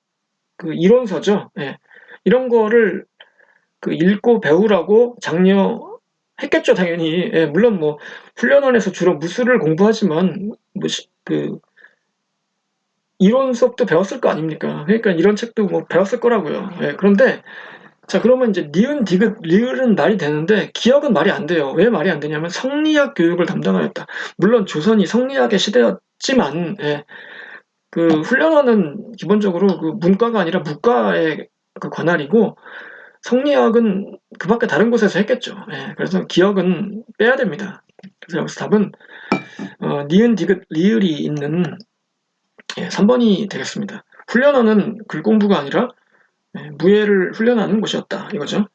그 이론서죠. 이런 거를 읽고 배우라고 장려했겠죠, 당연히. 물론 뭐 훈련원에서 주로 무술을 공부하지만 뭐 이론 수업도 배웠을 거 아닙니까? 그러니까 이런 책도 뭐 배웠을 거라고요. 그런데 자, 그러면 이제 니은, 디귿, 리을은 말이 되는데 기억은 말이 안 돼요. 왜 말이 안 되냐면 성리학 교육을 담당하였다. 물론 조선이 성리학의 시대였지만, 그 훈련원은 기본적으로 그 문과가 아니라 무과의 그 관할이고, 성리학은 그 밖에 다른 곳에서 했겠죠. 그래서 기억은 빼야 됩니다. 그래서 여기서 답은 니은, 디귿, 리을이 있는 3번이 되겠습니다. 훈련원은 글 공부가 아니라 무예를 훈련하는 곳이었다. 이거죠.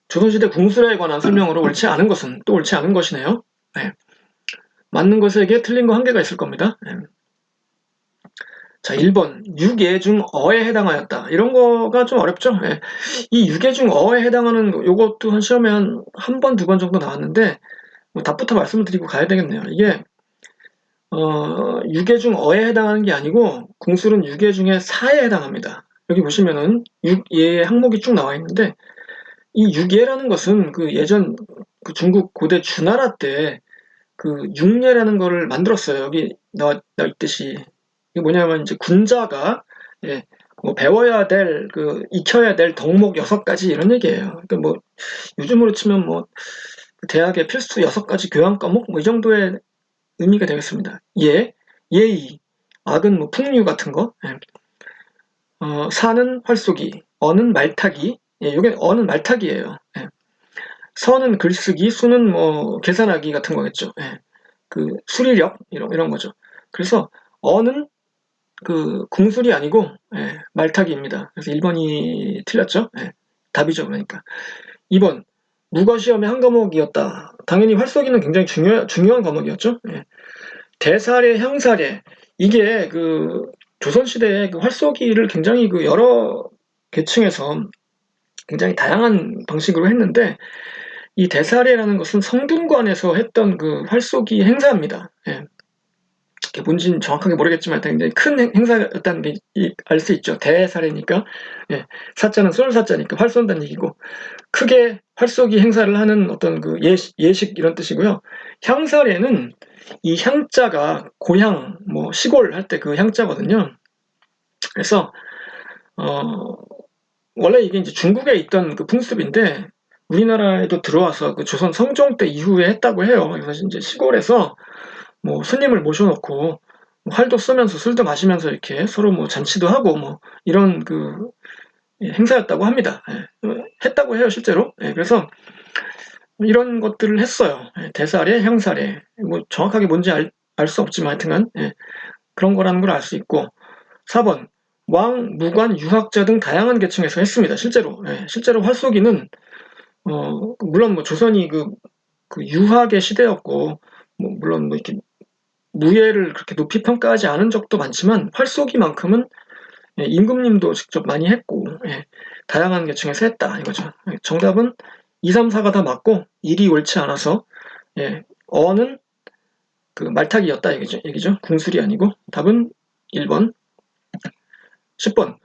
조선시대 궁술에 관한 설명으로 옳지 않은 것은 또 옳지 않은 것이네요. 맞는 것에게 틀린 거 한 개가 있을 겁니다. 자, 1번 육예 중 어에 해당하였다. 이런 거가 좀 어렵죠. 이 육예 중 어에 해당하는 요것도 한 시험에 한 번, 두 번 정도 나왔는데 뭐 답부터 말씀을 드리고 가야 되겠네요. 이게 육예 중 어에 해당하는 게 아니고 궁술은 육예 중에 사에 해당합니다. 여기 보시면은 육예의 항목이 쭉 나와 있는데 이 육예라는 것은 그 예전 그 중국 고대 주나라 때 그 육예라는 거를 만들었어요. 여기 나와 있듯이. 이게 뭐냐면 이제 군자가 뭐 배워야 될 익혀야 될 덕목 6가지 이런 얘기예요. 그러니까 뭐 요즘으로 치면 뭐 대학의 필수 6가지 교양 과목 뭐 이 정도의 의미가 되겠습니다. 예의, 악은 뭐 풍류 같은 거, 사는 활쏘기, 어는 말타기, 요게 어는 말타기예요. 서는 글쓰기, 수는 뭐 계산하기 같은 거겠죠. 수리력 이런 거죠. 그래서 어는 궁술이 아니고 말타기입니다. 그래서 1번이 틀렸죠. 답이죠. 그러니까 2번 무거시험의 한 과목이었다. 당연히 활쏘기는 굉장히 중요한 과목이었죠. 대사례, 향사례 이게 조선시대에 활쏘기를 굉장히 여러 계층에서 굉장히 다양한 방식으로 했는데 이 대사례라는 것은 성균관에서 했던 활쏘기 행사입니다. 뭔지는 정확하게 모르겠지만 굉장히 큰 행사였다는 게 알 수 있죠. 대사례니까 사자는 쏠 사자니까 활 쏜다는 얘기고 크게 활쏘기 행사를 하는 어떤 예식 이런 뜻이고요. 향사례는 이 향자가 고향 뭐 시골 할 때 그 향자거든요. 그래서 원래 이게 이제 중국에 있던 풍습인데 우리나라에도 들어와서 조선 성종 때 이후에 했다고 해요. 그래서 이제 시골에서 뭐 손님을 모셔놓고 활도 쏘면서 술도 마시면서 이렇게 서로 뭐 잔치도 하고 뭐 이런 행사였다고 합니다. 했다고 해요 실제로. 그래서 이런 것들을 했어요. 대사례, 향사례 뭐 정확하게 뭔지 알 수 없지만 하여튼간 그런 거라는 걸 알 수 있고 4번 왕, 무관, 유학자 등 다양한 계층에서 했습니다. 실제로 활쏘기는 물론 뭐 조선이 유학의 시대였고 뭐 물론 뭐 이렇게 무예를 그렇게 높이 평가하지 않은 적도 많지만 활쏘기만큼은 임금님도 직접 많이 했고 다양한 계층에서 했다 이거죠. 정답은 2, 3, 4가 다 맞고 1이 옳지 않아서 어는 그 말타기였다 얘기죠. 궁술이 아니고. 답은 1번. 10번.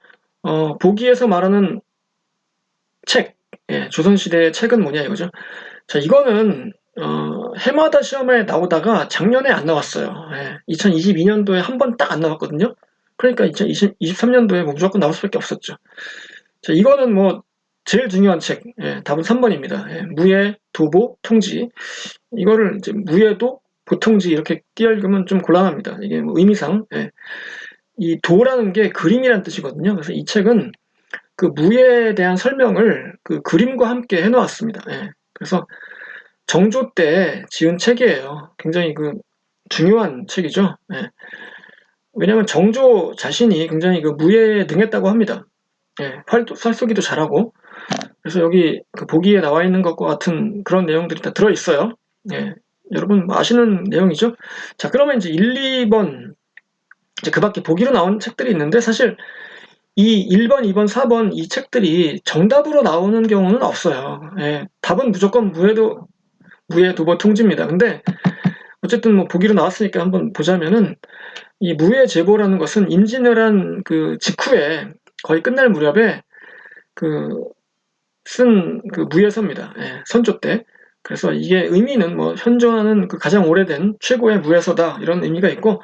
보기에서 말하는 책, 조선시대의 책은 뭐냐 이거죠. 자, 이거는 해마다 시험에 나오다가 작년에 안 나왔어요. 2022년도에 한 번 딱 안 나왔거든요. 그러니까 2023년도에 뭐 무조건 나올 수밖에 없었죠. 자, 이거는 뭐 제일 중요한 책, 답은 3번입니다. 무예, 도보, 통지. 이거를 이제 무예도, 보통지 이렇게 띄어읽으면 좀 곤란합니다. 이게 뭐 의미상, 이 도라는 게 그림이란 뜻이거든요. 그래서 이 책은 그 무예에 대한 설명을 그 그림과 함께 해놓았습니다. 그래서 정조 때 지은 책이에요. 굉장히 그 중요한 책이죠. 왜냐하면 정조 자신이 굉장히 그 무예에 능했다고 합니다. 활쏘기도 잘하고. 그래서 여기 그 보기에 나와 있는 것과 같은 그런 내용들이 다 들어있어요. 여러분 아시는 내용이죠. 자, 그러면 이제 1, 2번 이제 그 밖에 보기로 나온 책들이 있는데 사실 이 1번, 2번, 4번 이 책들이 정답으로 나오는 경우는 없어요. 답은 무조건 무예, 도보, 통지입니다. 근데 어쨌든 뭐 보기로 나왔으니까 한번 보자면은 이 무예 제보라는 것은 임진왜란 그 직후에 거의 끝날 무렵에 그 쓴 그 무예서입니다. 선조 때. 그래서 이게 의미는 뭐 현존하는 그 가장 오래된 최고의 무예서다 이런 의미가 있고,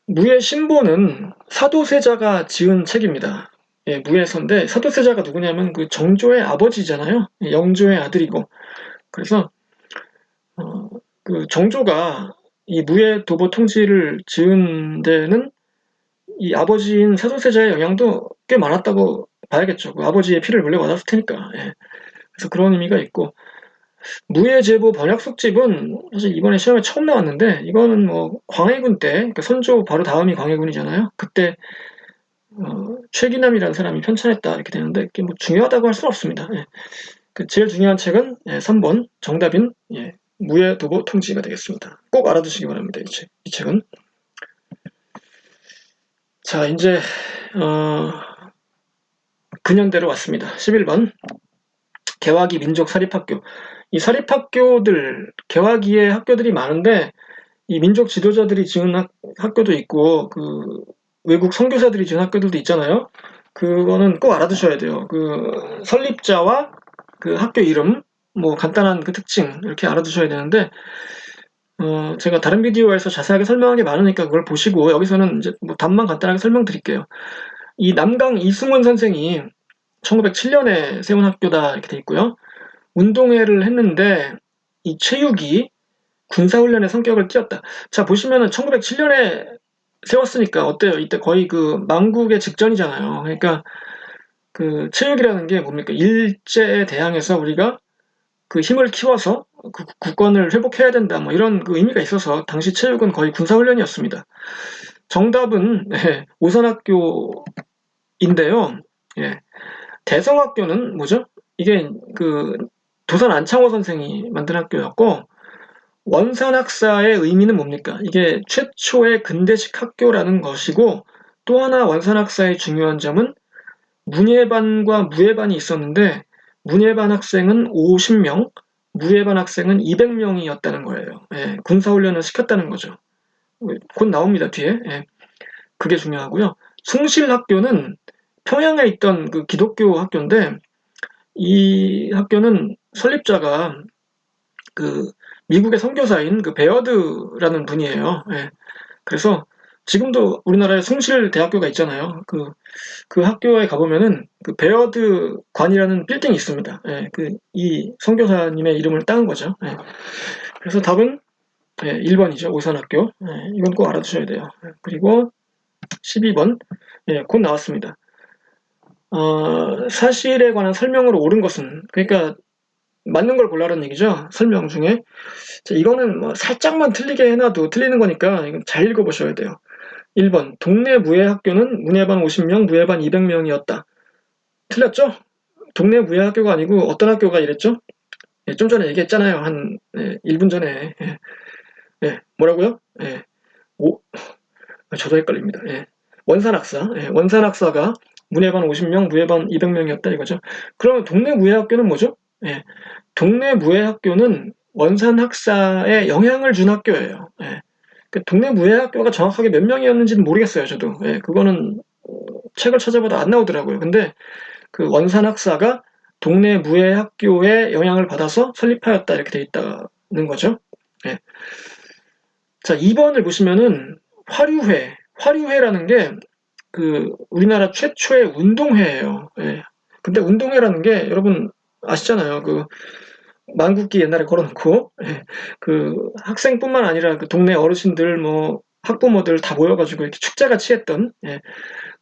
무예 신보는 사도세자가 지은 책입니다. 무예서인데 사도세자가 누구냐면 그 정조의 아버지잖아요. 영조의 아들이고. 그래서 그 정조가 이 무예 도보 통지를 지은 데는 이 아버지인 사도세자의 영향도 꽤 많았다고 봐야겠죠. 그 아버지의 피를 물려받았을 테니까. 그래서 그런 의미가 있고, 무예제보 번역 속집은 사실 이번에 시험에 처음 나왔는데, 이거는 뭐 광해군 때, 그러니까 선조 바로 다음이 광해군이잖아요. 그때 최기남이라는 사람이 편찬했다 이렇게 되는데, 이게 뭐 중요하다고 할 수는 없습니다. 그 제일 중요한 책은 3번 정답인 무예 도보 통지가 되겠습니다. 꼭 알아두시기 바랍니다. 이 책은. 자, 이제 근현대로 왔습니다. 11번 개화기 민족 사립학교. 이 사립학교들, 개화기의 학교들이 많은데 이 민족 지도자들이 지은 학교도 있고 그 외국 선교사들이 지은 학교들도 있잖아요. 그거는 꼭 알아두셔야 돼요. 그 설립자와 그 학교 이름, 뭐 간단한 그 특징 이렇게 알아두셔야 되는데, 제가 다른 비디오에서 자세하게 설명한 게 많으니까 그걸 보시고 여기서는 이제 뭐 답만 간단하게 설명드릴게요. 이 남강 이승원 선생이 1907년에 세운 학교다 이렇게 돼 있고요. 운동회를 했는데 이 체육이 군사훈련의 성격을 띄었다. 자, 보시면은 1907년에 세웠으니까 어때요? 이때 거의 그 망국의 직전이잖아요. 그러니까 그 체육이라는 게 뭡니까? 일제에 대항해서 우리가 그 힘을 키워서 그 국권을 회복해야 된다. 뭐 이런 그 의미가 있어서 당시 체육은 거의 군사훈련이었습니다. 정답은 오산학교인데요. 대성학교는 뭐죠? 이게 그 도산 안창호 선생이 만든 학교였고, 원산학사의 의미는 뭡니까? 이게 최초의 근대식 학교라는 것이고, 또 하나 원산학사의 중요한 점은 문예반과 무예반이 있었는데 문예반 학생은 50명, 무예반 학생은 200명이었다는 거예요. 군사훈련을 시켰다는 거죠. 곧 나옵니다, 뒤에. 그게 중요하고요. 숭실학교는 평양에 있던 그 기독교 학교인데 이 학교는 설립자가 그 미국의 선교사인 그 베어드라는 분이에요. 그래서 지금도 우리나라에 숭실대학교가 있잖아요. 그 학교에 가보면은 그 베어드 관이라는 빌딩이 있습니다. 이 선교사님의 이름을 따은 거죠. 그래서 답은 1번이죠. 오산학교. 이건 꼭 알아두셔야 돼요. 그리고 12번. 곧 나왔습니다. 사실에 관한 설명으로 옳은 것은, 그러니까 맞는 걸 골라라는 얘기죠. 설명 중에. 자, 이거는 뭐 살짝만 틀리게 해놔도 틀리는 거니까 이건 잘 읽어보셔야 돼요. 1번 동네 무예학교는 문예반 50명, 무예반 200명이었다. 틀렸죠? 동네 무예학교가 아니고 어떤 학교가 이랬죠? 좀 전에 얘기했잖아요. 한 1분 전에. 뭐라고요? 저도 헷갈립니다. 원산학사. 원산학사가 문예반 50명, 무예반 200명이었다 이거죠. 그러면 동네 무예학교는 뭐죠? 동네 무예학교는 원산 학사에 영향을 준 학교예요. 예. 그 동네 무예학교가 정확하게 몇 명이었는지는 모르겠어요, 저도. 예, 그거는 책을 찾아봐도 안 나오더라고요. 근데 그 원산 학사가 동네 무예학교에 영향을 받아서 설립하였다 이렇게 돼 있다는 거죠. 예. 자, 2번을 보시면은 화류회라는 게 그 우리나라 최초의 운동회예요. 예. 근데 운동회라는 게 여러분 아시잖아요. 그 만국기 옛날에 걸어놓고 예. 그 학생뿐만 아니라 그 동네 어르신들 뭐 학부모들 다 모여가지고 이렇게 축제같이 했던 예.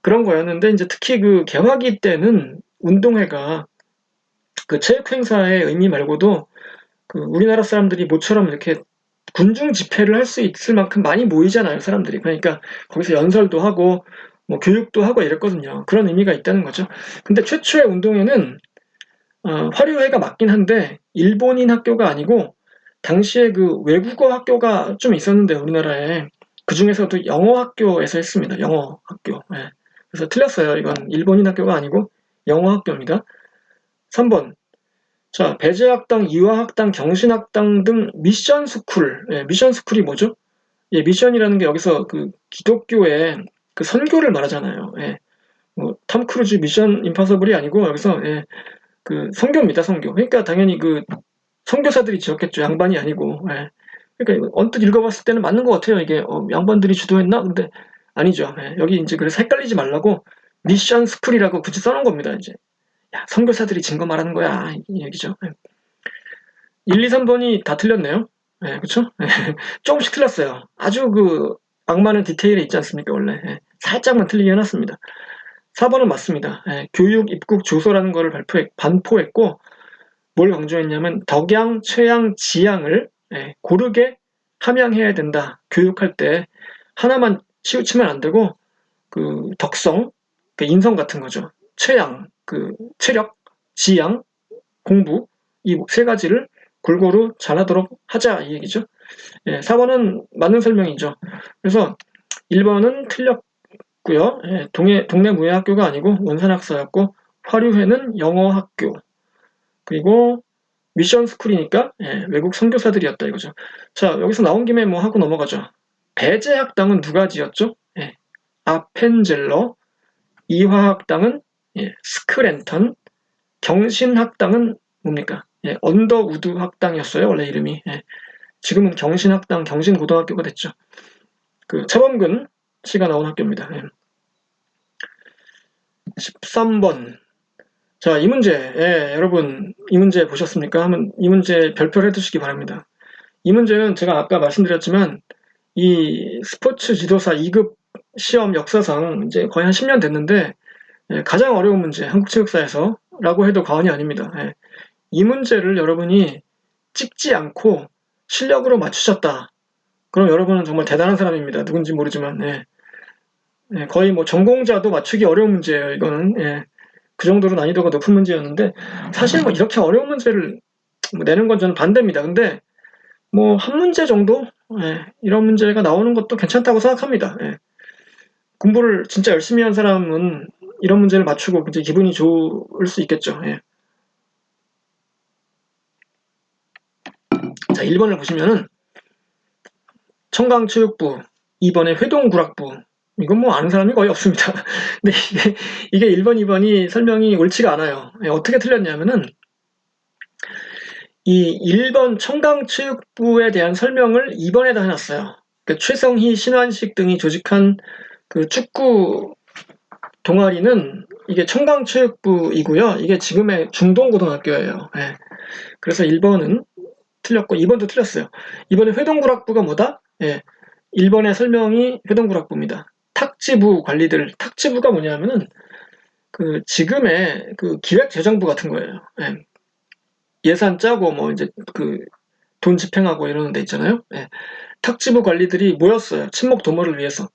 그런 거였는데 이제 특히 그 개화기 때는 운동회가 그 체육 행사의 의미 말고도 그 우리나라 사람들이 모처럼 이렇게 군중 집회를 할 수 있을 만큼 많이 모이잖아요, 사람들이. 그러니까 거기서 연설도 하고 뭐 교육도 하고 이랬거든요. 그런 의미가 있다는 거죠. 근데 최초의 운동회는 화류회가 맞긴 한데 일본인 학교가 아니고 당시에 그 외국어 학교가 좀 있었는데 우리나라에 그 중에서도 영어 학교에서 했습니다. 영어 학교. 예. 그래서 틀렸어요. 이건 일본인 학교가 아니고 영어 학교입니다. 3번. 자, 배제학당, 이화학당, 경신학당 등 미션 스쿨. 예, 미션 스쿨이 뭐죠? 예, 미션이라는 게 여기서 그 기독교의 그 선교를 말하잖아요. 예. 톰 크루즈 미션 임파서블이 아니고 여기서 예, 그 선교입니다, 선교. 그러니까 당연히 그 선교사들이 지었겠죠. 양반이 아니고. 예. 그러니까 언뜻 읽어봤을 때는 맞는 것 같아요. 이게 양반들이 주도했나? 근데 아니죠. 예. 여기 이제 그래서 헷갈리지 말라고 미션 스쿨이라고 굳이 써놓은 겁니다. 이제 야, 선교사들이 진 거 말하는 거야 이 얘기죠. 예. 1, 2, 3번이 다 틀렸네요. 예, 그쵸? 예, 조금씩 틀렸어요. 아주 그 악마는 디테일에 있지 않습니까, 원래. 예, 살짝만 틀리게 해놨습니다. 4번은 맞습니다. 예, 교육 입국 조서라는 거를 반포했고, 뭘 강조했냐면, 덕양, 최양, 지양을 예, 고르게 함양해야 된다. 교육할 때 하나만 치우치면 안 되고, 그 덕성, 그 인성 같은 거죠. 최양, 그 체력, 지양, 공부, 이 세 가지를 골고루 잘하도록 하자 이 얘기죠. 예, 4번은 맞는 설명이죠. 그래서 1번은 틀렸고요. 예, 동네 무예학교가 아니고 원산학사였고 화류회는 영어학교 그리고 미션 스쿨이니까 예, 외국 선교사들이었다 이거죠. 자, 여기서 나온 김에 뭐 하고 넘어가죠. 배제학당은 누가 지었죠? 예, 아펜젤러. 이화학당은 예, 스크랜턴. 경신학당은 뭡니까? 예, 언더우드 학당이었어요, 원래 이름이. 예, 지금은 경신학당, 경신고등학교가 됐죠. 그 차범근 씨가 나온 학교입니다. 예. 13번. 자, 이 문제, 예, 여러분, 이 문제 보셨습니까? 한번 이 문제 별표를 해두시기 바랍니다. 이 문제는 제가 아까 말씀드렸지만, 이 스포츠 지도사 2급 시험 역사상 이제 거의 한 10년 됐는데, 예, 가장 어려운 문제, 한국체육사에서 라고 해도 과언이 아닙니다. 예. 이 문제를 여러분이 찍지 않고 실력으로 맞추셨다. 그럼 여러분은 정말 대단한 사람입니다. 누군지 모르지만, 예. 예, 거의 뭐 전공자도 맞추기 어려운 문제예요. 이거는 예. 그 정도로 난이도가 높은 문제였는데 사실 뭐 이렇게 어려운 문제를 뭐 내는 건 저는 반대입니다. 근데 뭐 한 문제 정도 예, 이런 문제가 나오는 것도 괜찮다고 생각합니다. 예. 공부를 진짜 열심히 한 사람은 이런 문제를 맞추고 이제 기분이 좋을 수 있겠죠. 예. 자, 1번을 보시면은 청강체육부, 2번에 회동구락부. 이건 뭐 아는 사람이 거의 없습니다. 근데 이게 1번, 2번이 설명이 옳지가 않아요. 예, 어떻게 틀렸냐면은 이 1번 청강체육부에 대한 설명을 2번에다 해놨어요. 그 최성희, 신환식 등이 조직한 그 축구 동아리는 이게 청강체육부이고요. 이게 지금의 중동고등학교예요. 예. 그래서 1번은 틀렸고 2번도 틀렸어요. 이번에 회동구락부가 뭐다? 예. 1번의 설명이 회동구락부입니다. 탁지부 관리들, 탁지부가 뭐냐면은 그 지금의 그 기획재정부 같은 거예요. 예. 예산 짜고 뭐 이제 그 돈 집행하고 이러는 데 있잖아요. 예. 탁지부 관리들이 모였어요. 친목 도모를 위해서.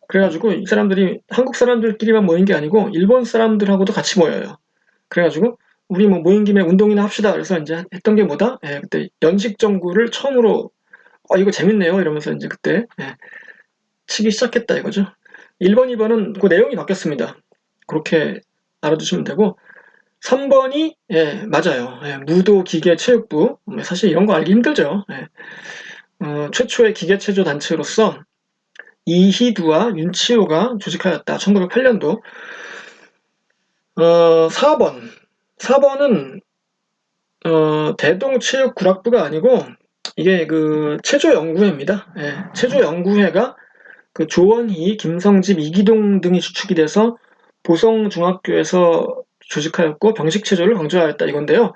그래가지고 이 사람들이 한국 사람들끼리만 모인 게 아니고 일본 사람들하고도 같이 모여요. 그래가지고 우리 뭐 모인 김에 운동이나 합시다. 그래서 이제 했던 게 뭐다? 예, 그때 연식정구를 처음으로 이거 재밌네요. 이러면서 이제 그때 예, 치기 시작했다 이거죠. 1번, 2번은 그 내용이 바뀌었습니다. 그렇게 알아두시면 되고 3번이 예, 맞아요. 예, 무도기계체육부. 사실 이런 거 알기 힘들죠. 예. 최초의 기계체조 단체로서 이희두와 윤치호가 조직하였다. 1908년도. 4번. 4번은 대동체육구락부가 아니고 이게 그 체조연구회입니다. 예, 체조연구회가 그 조원희, 김성집, 이기동 등이 주축이 돼서 보성중학교에서 조직하였고 병식체조를 강조하였다 이건데요.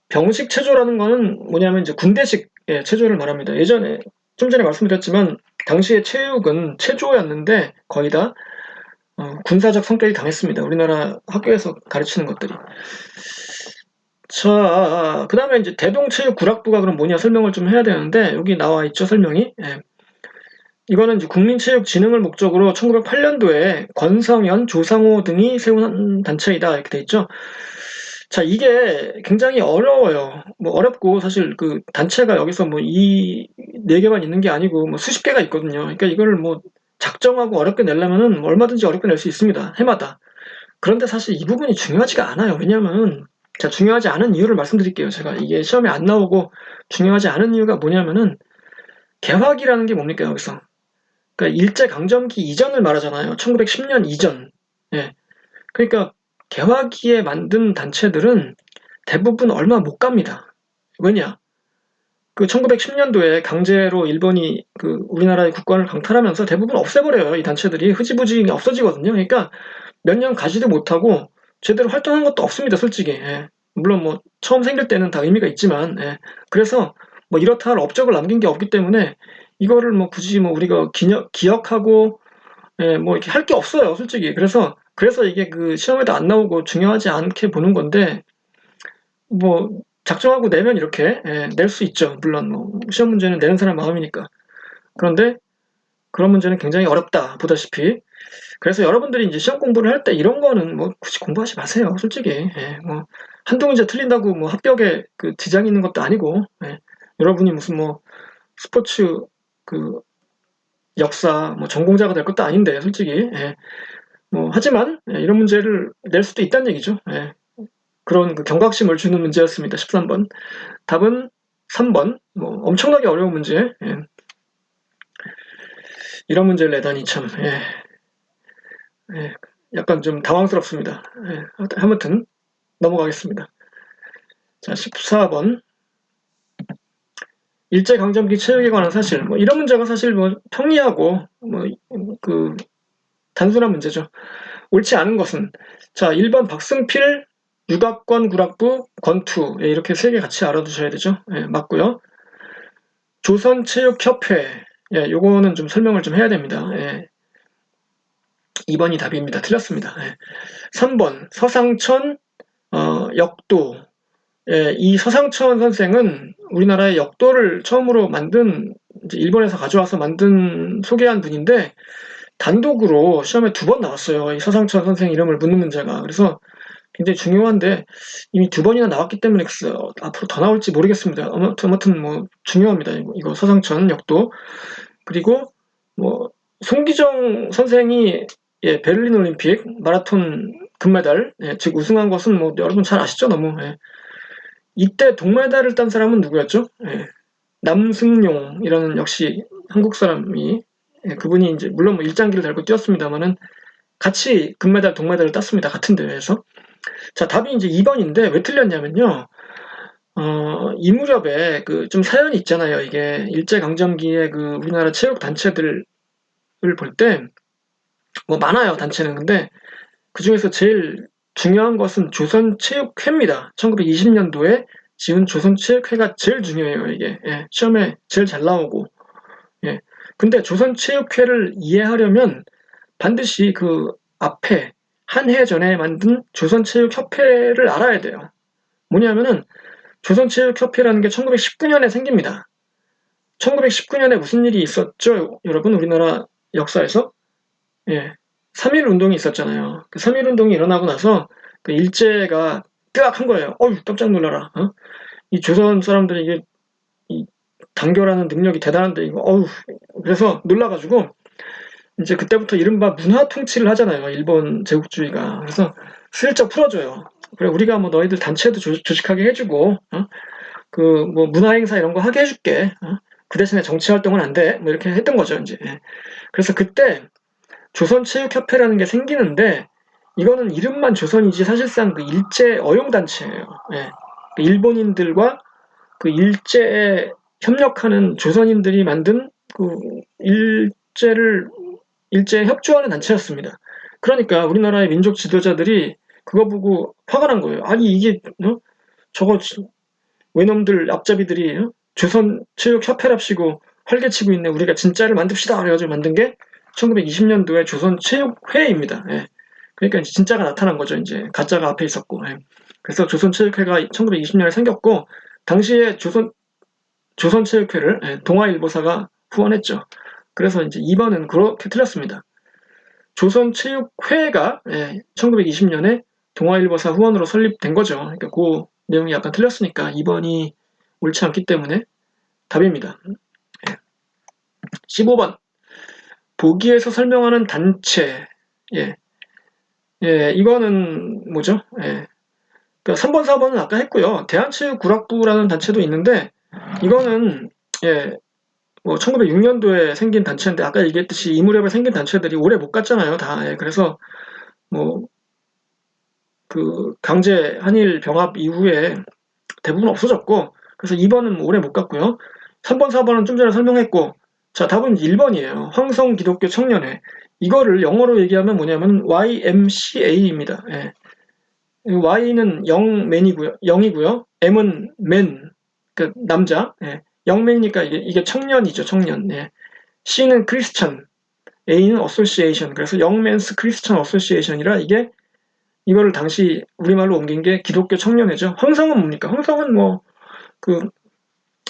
병식체조라는 거는 뭐냐면 이제 군대식 체조를 말합니다. 예전에 좀 전에 말씀드렸지만 당시에 체육은 체조였는데 거의 다 군사적 성격이 강했습니다. 우리나라 학교에서 가르치는 것들이. 자, 그 다음에 이제 대동체육구락부가 그럼 뭐냐 설명을 좀 해야 되는데 여기 나와 있죠 설명이. 예. 이거는 이제 국민체육진흥을 목적으로 1908년도에 권성현, 조상호 등이 세운 단체이다 이렇게 돼 있죠. 자, 이게 굉장히 어려워요. 뭐 어렵고 사실 그 단체가 여기서 뭐 이 네 개만 있는 게 아니고 뭐 수십 개가 있거든요. 그러니까 이거를 뭐 작정하고 어렵게 내려면은 뭐 얼마든지 어렵게 낼 수 있습니다. 해마다. 그런데 사실 이 부분이 중요하지가 않아요. 왜냐하면 자, 중요하지 않은 이유를 말씀드릴게요. 제가 이게 시험에 안 나오고 중요하지 않은 이유가 뭐냐면은 개화기라는 게 뭡니까 여기서? 그러니까 일제강점기 이전을 말하잖아요. 1910년 이전. 예. 그러니까 개화기에 만든 단체들은 대부분 얼마 못 갑니다. 왜냐? 그 1910년도에 강제로 일본이 그 우리나라의 국권을 강탈하면서 대부분 없애버려요. 이 단체들이 흐지부지 없어지거든요. 그러니까 몇 년 가지도 못하고 제대로 활동한 것도 없습니다. 솔직히. 예. 물론 뭐 처음 생길 때는 다 의미가 있지만, 예. 그래서 뭐 이렇다 할 업적을 남긴 게 없기 때문에 이거를 뭐 굳이 뭐 우리가 기억하고 예, 뭐 이렇게 할 게 없어요, 솔직히. 그래서 이게 그 시험에도 안 나오고 중요하지 않게 보는 건데, 뭐, 작정하고 내면 이렇게, 예, 낼 수 있죠. 물론 뭐, 시험 문제는 내는 사람 마음이니까. 그런데 그런 문제는 굉장히 어렵다, 보다시피. 그래서 여러분들이 이제 시험 공부를 할 때 이런 거는 뭐 굳이 공부하지 마세요, 솔직히. 예, 뭐, 한두 문제 틀린다고 뭐 합격에 그 지장이 있는 것도 아니고, 예, 여러분이 무슨 뭐, 스포츠 그 역사 뭐 전공자가 될 것도 아닌데, 솔직히. 예. 뭐 하지만 이런 문제를 낼 수도 있다는 얘기죠. 예. 그런 그 경각심을 주는 문제였습니다. 13번. 답은 3번. 뭐 엄청나게 어려운 문제. 예. 이런 문제를 내다니 참. 예. 예. 약간 좀 당황스럽습니다. 예. 아무튼 넘어가겠습니다. 자, 14번. 일제강점기 체육에 관한 사실. 뭐 이런 문제가 사실 뭐 평이하고 뭐 그 단순한 문제죠. 옳지 않은 것은 자 1번 박승필 육학권 구락부 권투 예, 이렇게 세 개 같이 알아두셔야 되죠. 예, 맞고요. 조선체육협회 예, 요거는 좀 설명을 좀 해야 됩니다. 예, 2번이 답입니다. 틀렸습니다. 예. 3번 서상천 역도 예, 이 서상천 선생은 우리나라의 역도를 처음으로 만든 이제 일본에서 가져와서 만든 소개한 분인데 단독으로 시험에 2번 나왔어요. 이 서상천 선생 이름을 묻는 문제가. 그래서 굉장히 중요한데 이미 2번이나 나왔기 때문에 글쎄요. 앞으로 더 나올지 모르겠습니다. 아무튼 뭐 중요합니다. 이거 서상천 역도. 그리고 뭐 송기정 선생이 예, 베를린 올림픽 마라톤 금메달 예, 즉 우승한 것은 뭐 여러분 잘 아시죠? 너무 예. 이때 동메달을 딴 사람은 누구였죠? 예. 남승용이라는 역시 한국 사람이 예, 그분이 이제 물론 뭐 일장기를 달고 뛰었습니다만은 같이 금메달, 동메달을 땄습니다. 같은 대회에서. 자, 답이 이제 2번인데 왜 틀렸냐면요. 이 무렵에 그 좀 사연이 있잖아요. 이게 일제강점기에 그 우리나라 체육 단체들을 볼 때 뭐 많아요. 단체는. 근데 그 중에서 제일 중요한 것은 조선체육회입니다. 1920년도에 지은 조선체육회가 제일 중요해요. 이게 예, 시험에 제일 잘 나오고 예. 근데 조선체육회를 이해하려면 반드시 그 앞에 한 해 전에 만든 조선체육협회를 알아야 돼요. 뭐냐면은 조선체육협회라는 게 1919년에 생깁니다. 1919년에 무슨 일이 있었죠? 여러분 우리나라 역사에서 예, 3.1 운동이 있었잖아요. 그 3.1 운동이 일어나고 나서 그 일제가 뜨악한 거예요. 어휴 깜짝 놀라라. 이 조선 사람들이 이게 이 단결하는 능력이 대단한데 이거 어휴 그래서 놀라가지고 이제 그때부터 이른바 문화 통치를 하잖아요. 일본 제국주의가. 그래서 슬쩍 풀어줘요. 그래 우리가 뭐 너희들 단체도 조직하게 해주고 그 뭐 문화행사 이런 거 하게 해줄게. 그 대신에 정치 활동은 안 돼. 뭐 이렇게 했던 거죠 이제. 그래서 그때 조선체육협회라는 게 생기는데 이거는 이름만 조선이지 사실상 그 일제 어용단체예요. 예. 그 일본인들과 그 일제에 협력하는 조선인들이 만든 그 일제에 협조하는 단체였습니다. 그러니까 우리나라의 민족 지도자들이 그거 보고 화가 난 거예요. 아니 이게 저거 외놈들 앞잡이들이 조선체육협회랍시고 활개치고 있네. 우리가 진짜를 만듭시다. 그래가지고 만든 게 1920년도에 조선체육회입니다. 예. 그러니까 이제 진짜가 나타난 거죠. 이제 가짜가 앞에 있었고. 예. 그래서 조선체육회가 1920년에 생겼고 당시에 조선체육회를 동아일보사가 후원했죠. 그래서 이제 2번은 그렇게 틀렸습니다. 조선체육회가 1920년에 동아일보사 후원으로 설립된 거죠. 그러니까 그 내용이 약간 틀렸으니까 2번이 옳지 않기 때문에 답입니다. 15번 보기에서 설명하는 단체. 이거는 뭐죠? 그러니까 3번, 4번은 아까 했고요. 대한체육구락부라는 단체도 있는데 이거는 뭐 1906년도에 생긴 단체인데 아까 얘기했듯이 이 무렵에 생긴 단체들이 오래 못 갔잖아요. 다. 그래서 뭐 그 강제 한일 병합 이후에 대부분 없어졌고 그래서 2번은 오래 못 갔고요. 3번, 4번은 좀 전에 설명했고 자 답은 1번이에요. 황성 기독교 청년회. 이거를 영어로 얘기하면 뭐냐면 YMCA입니다. Y는 영이고요. M은 man, 그 남자. 영맨이니까 이게 청년이죠. 청년. C는 크리스천, A는 association. 그래서 영맨스 크리스천 어소시에이션이라 이거를 당시 우리말로 옮긴 게 기독교 청년회죠. 황성은 뭡니까? 황성은 뭐 그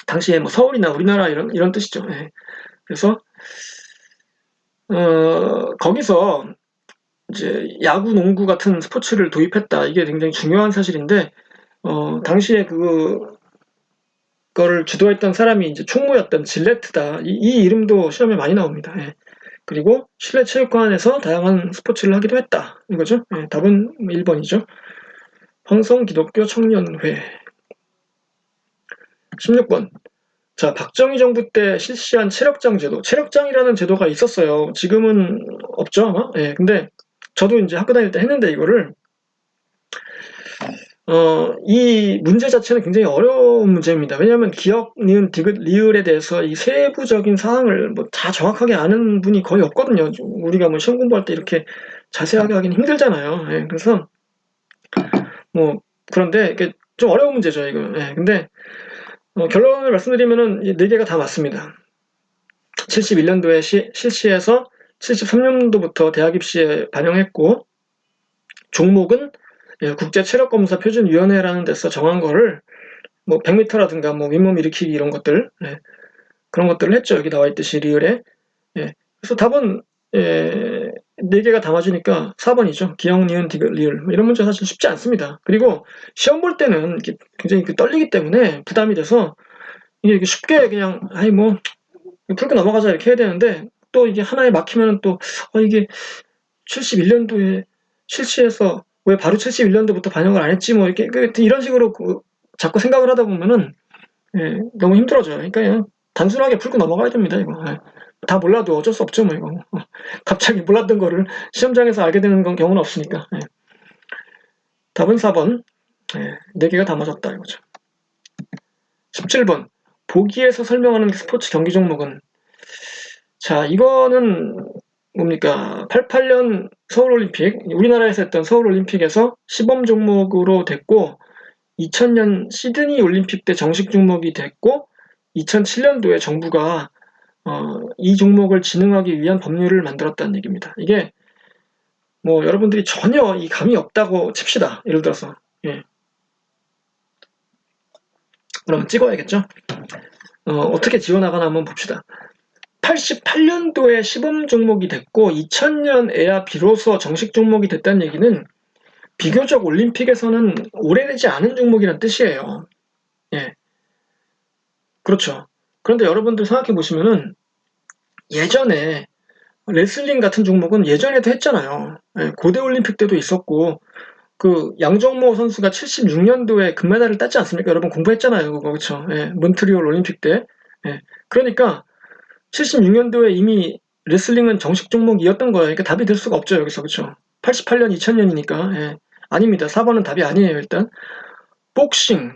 당시에 뭐 서울이나 우리나라 이런 뜻이죠. 그래서 거기서 이제 야구, 농구 같은 스포츠를 도입했다. 이게 굉장히 중요한 사실인데 당시에 그거를 주도했던 사람이 이제 총무였던 질레트다. 이 이름도 시험에 많이 나옵니다. 그리고 실내 체육관에서 다양한 스포츠를 하기도 했다. 이거죠. 답은 1번이죠. 황성 기독교 청년회. 16번. 자, 박정희 정부 때 실시한 체력장 제도. 체력장이라는 제도가 있었어요. 지금은 없죠, 아마? 근데 저도 이제 학교 다닐 때 했는데 이거를 이 문제 자체는 굉장히 어려운 문제입니다. 왜냐하면 기역, 니은, 디귿, 리을에 대해서 이 세부적인 사항을 뭐 다 정확하게 아는 분이 거의 없거든요. 우리가 뭐 시험 공부할 때 이렇게 자세하게 하긴 힘들잖아요. 그래서 뭐 그런데 이게 좀 어려운 문제죠, 이거. 근데 결론을 말씀드리면은 4개가 다 맞습니다. 71년도에 실시해서 73년도부터 대학 입시에 반영했고 종목은 국제체력검사표준위원회라는 데서 정한 거를 뭐 100m라든가 뭐 윗몸 일으키기 이런 것들 그런 것들을 했죠. 여기 나와 있듯이 리을에. 그래서 답은 4개가 다 맞으니까 4번이죠. 기역, 니은, 디귿, 리을. 이런 문제 사실 쉽지 않습니다. 그리고 시험 볼 때는 굉장히 떨리기 때문에 부담이 돼서 이게 쉽게 그냥 아이 뭐 풀고 넘어가자 이렇게 해야 되는데 또 이게 하나에 막히면 또 이게 71년도에 실시해서 왜 바로 71년도부터 반영을 안 했지 뭐 이렇게 이런 식으로 자꾸 생각을 하다 보면은 너무 힘들어져요. 그러니까 그냥 단순하게 풀고 넘어가야 됩니다. 이거 다 몰라도 어쩔 수 없죠 뭐 이거 갑자기 몰랐던 거를 시험장에서 알게 되는 건 경우는 없으니까. 답은 4번. 4개가 다 맞았다 이거죠. 17번. 보기에서 설명하는 스포츠 경기 종목은 자 이거는 뭡니까 88년 서울올림픽 우리나라에서 했던 서울올림픽에서 시범 종목으로 됐고 2000년 시드니 올림픽 때 정식 종목이 됐고 2007년도에 정부가 이 종목을 진흥하기 위한 법률을 만들었다는 얘기입니다. 이게 뭐 여러분들이 전혀 이 감이 없다고 칩시다. 예를 들어서 그러면 찍어야겠죠. 어떻게 지원하거나 한번 봅시다. 88년도에 시범 종목이 됐고 2000년에야 비로소 정식 종목이 됐다는 얘기는 비교적 올림픽에서는 오래되지 않은 종목이란 뜻이에요. 그렇죠. 그런데 여러분들 생각해 보시면은 예전에 레슬링 같은 종목은 예전에도 했잖아요. 고대 올림픽 때도 있었고 그 양정모 선수가 76년도에 금메달을 땄지 않습니까? 여러분 공부했잖아요, 그거 그렇죠? 예, 몬트리올 올림픽 때. 예, 그러니까 76년도에 이미 레슬링은 정식 종목이었던 거예요. 그러니까 답이 될 수가 없죠, 여기서 그렇죠? 88년, 2000년이니까. 예, 아닙니다. 4번은 답이 아니에요, 일단. 복싱.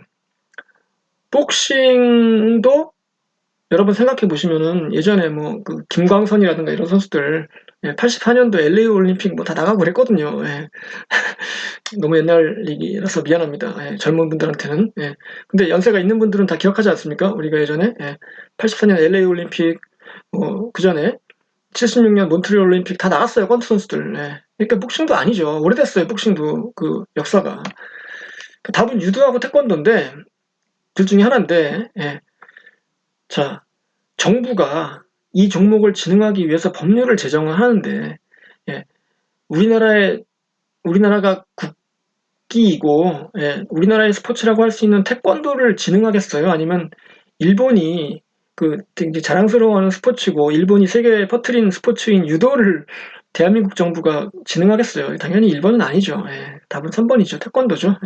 복싱도 여러분 생각해 보시면은 예전에 뭐 그 김광선이라든가 이런 선수들 84년도 LA 올림픽 뭐 다 나가고 그랬거든요. 예. 너무 옛날 얘기라서 미안합니다. 예, 젊은 분들한테는. 예. 근데 연세가 있는 분들은 다 기억하지 않습니까? 우리가 예전에 84년 LA 올림픽 그 전에 76년 몬트리올 올림픽 다 나갔어요. 권투 선수들. 예. 그러니까 복싱도 아니죠. 오래됐어요. 복싱도 그 역사가. 답은 유도하고 태권도인데 둘 중에 하나인데 자, 정부가 이 종목을 진흥하기 위해서 법률을 제정을 하는데 예, 우리나라가 국기이고 우리나라의 스포츠라고 할 수 있는 태권도를 진흥하겠어요? 아니면 일본이 그 되게 자랑스러워하는 스포츠고 일본이 세계에 퍼뜨린 스포츠인 유도를 대한민국 정부가 진흥하겠어요? 당연히 일본은 아니죠. 답은 3번이죠. 태권도죠.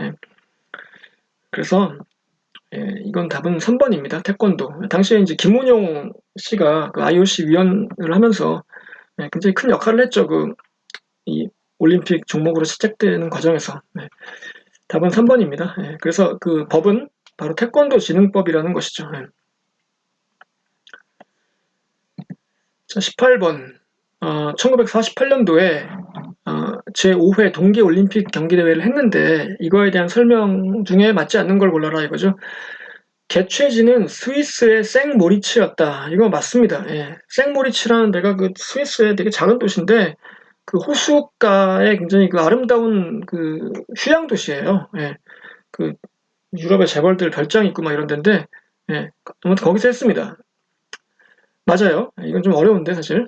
그래서 이건 답은 3번입니다. 태권도. 당시에 이제 김문용 씨가 그 IOC 위원을 하면서 굉장히 큰 역할을 했죠. 이 올림픽 종목으로 시작되는 과정에서. 답은 3번입니다. 그래서 그 법은 바로 태권도 진흥법이라는 것이죠. 자, 18번. 1948년도에 제5회 동계올림픽 경기대회를 했는데 이거에 대한 설명 중에 맞지 않는 걸 골라라 이거죠. 개최지는 스위스의 생모리츠였다. 이거 맞습니다. 생모리츠라는 데가 그 스위스의 되게 작은 도시인데 그 호숫가에 굉장히 그 아름다운 그 휴양 도시예요. 그 유럽의 재벌들 별장 있고 막 이런 데인데 아무튼 거기서 했습니다. 맞아요. 이건 좀 어려운데 사실.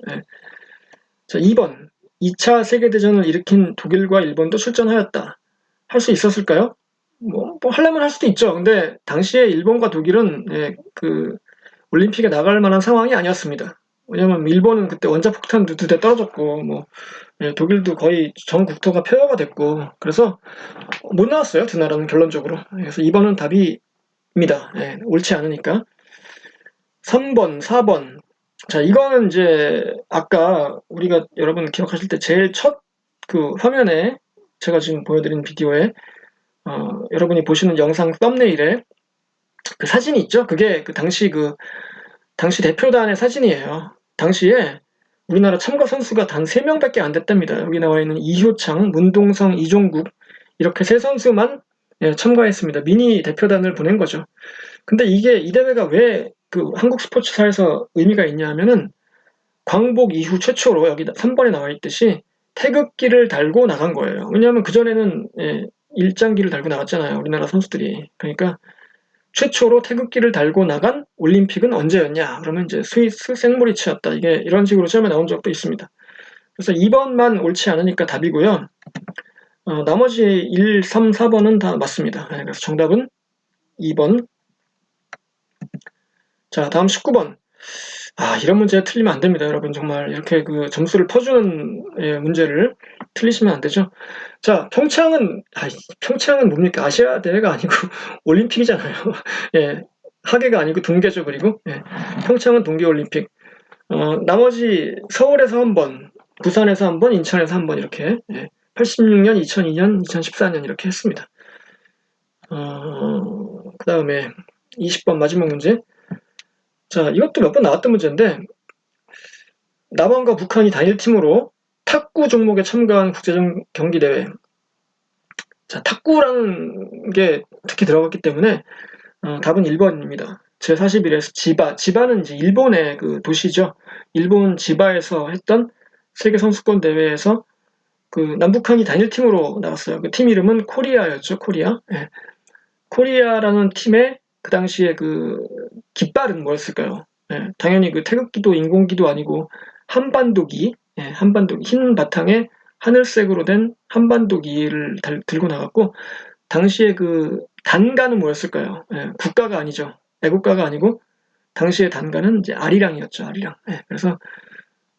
자, 2번. 2차 세계대전을 일으킨 독일과 일본도 출전하였다. 할 수 있었을까요? 뭐 하려면 할 수도 있죠. 근데 당시에 일본과 독일은 그 올림픽에 나갈 만한 상황이 아니었습니다. 왜냐면 일본은 그때 원자폭탄도 2대 떨어졌고 독일도 거의 전 국토가 폐허가 됐고 그래서 못 나왔어요. 두 나라는 결론적으로. 그래서 2번은 답입니다. 옳지 않으니까. 3번, 4번. 자, 이거는 이제 아까 우리가 여러분 기억하실 때 제일 첫 그 화면에 제가 지금 보여드린 비디오에 여러분이 보시는 영상 썸네일에 그 사진이 있죠? 그게 당시 대표단의 사진이에요. 당시에 우리나라 참가 선수가 단 3명밖에 안 됐답니다. 여기 나와 있는 이효창, 문동성, 이종국 이렇게 3선수만 참가했습니다. 미니 대표단을 보낸 거죠. 근데 이 대회가 왜 그 한국 스포츠사에서 의미가 있냐 하면은 광복 이후 최초로 여기 3번에 나와 있듯이 태극기를 달고 나간 거예요. 왜냐하면 그전에는 일장기를 달고 나갔잖아요. 우리나라 선수들이. 그러니까 최초로 태극기를 달고 나간 올림픽은 언제였냐? 그러면 이제 스위스 생모리츠였다. 이게 이런 식으로 시험에 나온 적도 있습니다. 그래서 2번만 옳지 않으니까 답이고요. 나머지 1, 3, 4번은 다 맞습니다. 그래서 정답은 2번. 자, 다음 19번. 이런 문제 틀리면 안 됩니다, 여러분. 정말 이렇게 그 점수를 퍼주는 문제를 틀리시면 안 되죠. 자, 평창은 뭡니까? 아시아 대회가 아니고 올림픽이잖아요. 하계가 아니고 동계죠, 그리고. 평창은 동계올림픽. 나머지 서울에서 한 번, 부산에서 한 번, 인천에서 한 번 이렇게 86년, 2002년, 2014년 이렇게 했습니다. 그 다음에 20번 마지막 문제. 자, 이것도 몇 번 나왔던 문제인데 남한과 북한이 단일팀으로 탁구 종목에 참가한 국제적 경기대회. 자, 탁구라는 게 특히 들어갔기 때문에 답은 1번입니다. 제41에서 지바는 이제 일본의 그 도시죠. 일본 지바에서 했던 세계 선수권 대회에서 그 남북한이 단일팀으로 나갔어요. 그 팀 이름은 코리아였죠. 코리아. 코리아라는 팀의 그 당시에 그 깃발은 뭐였을까요? 당연히 그 태극기도 인공기도 아니고 한반도기, 한반도기 흰 바탕에 하늘색으로 된 한반도기를 들고 나갔고 당시에 그 단가는 뭐였을까요? 국가가 아니죠. 애국가가 아니고 당시의 단가는 이제 아리랑이었죠. 아리랑. 그래서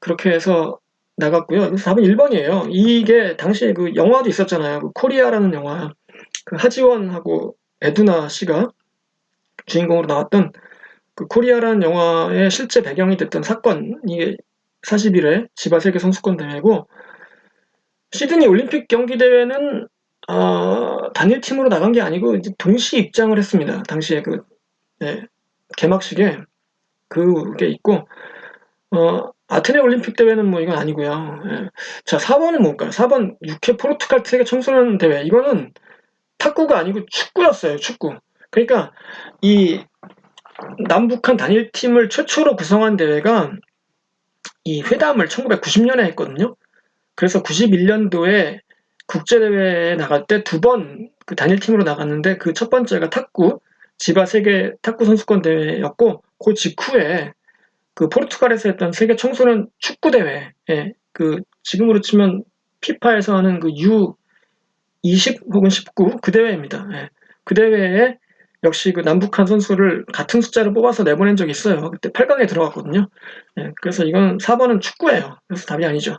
그렇게 해서 나갔고요. 그래서 답은 1번이에요. 이게 당시에 그 영화도 있었잖아요. 그 코리아라는 영화. 그 하지원하고 에두나 씨가 주인공으로 나왔던 그 코리아라는 영화의 실제 배경이 됐던 사건. 이게 41회 지바 세계 선수권 대회고, 시드니 올림픽 경기 대회는 단일팀으로 나간 게 아니고 이제 동시 입장을 했습니다. 당시에 그 네, 개막식에 그게 있고, 아테네 올림픽 대회는 뭐 이건 아니고요. 예. 자, 4번은 뭘까요? 4번 6회 포르투갈 세계 청소년 대회. 이거는 탁구가 아니고 축구였어요. 축구. 그러니까 이 남북한 단일팀을 최초로 구성한 대회가 이 회담을 1990년에 했거든요. 그래서 91년도에 국제대회에 나갈 때 두 번 그 단일팀으로 나갔는데, 그 첫 번째가 탁구, 지바 세계 탁구 선수권 대회였고, 그 직후에 그 포르투갈에서 했던 세계 청소년 축구 대회, 그 지금으로 치면 피파에서 하는 그 U20 혹은 19 그 대회입니다. 예. 그 대회에 역시 그 남북한 선수를 같은 숫자를 뽑아서 내보낸 적이 있어요. 그때 8강에 들어갔거든요. 예. 그래서 이건 4번은 축구예요. 그래서 답이 아니죠.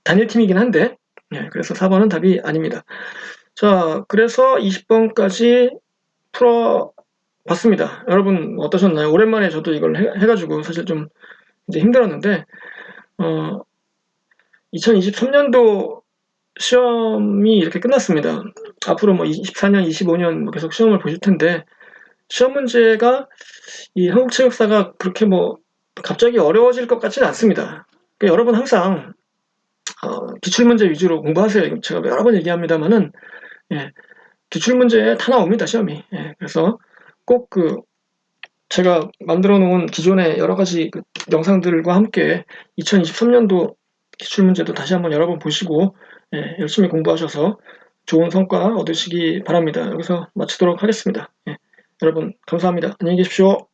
단일팀이긴 한데, 예. 그래서 4번은 답이 아닙니다. 자, 그래서 20번까지 풀어봤습니다. 여러분 어떠셨나요? 오랜만에 저도 이걸 해가지고 사실 좀 이제 힘들었는데, 2023년도 시험이 이렇게 끝났습니다. 앞으로 뭐 24년, 25년 뭐 계속 시험을 보실 텐데, 시험 문제가 이 한국체육사가 그렇게 뭐 갑자기 어려워질 것 같지는 않습니다. 그러니까 여러분 항상 기출문제 위주로 공부하세요. 제가 여러 번 얘기합니다만은, 예, 기출문제에 다 나옵니다, 시험이. 예, 그래서 꼭 그 제가 만들어 놓은 기존의 여러 가지 그 영상들과 함께 2023년도 기출문제도 다시 한번 여러 번 보시고, 예, 열심히 공부하셔서 좋은 성과 얻으시기 바랍니다. 여기서 마치도록 하겠습니다. 예, 여러분 감사합니다. 안녕히 계십시오.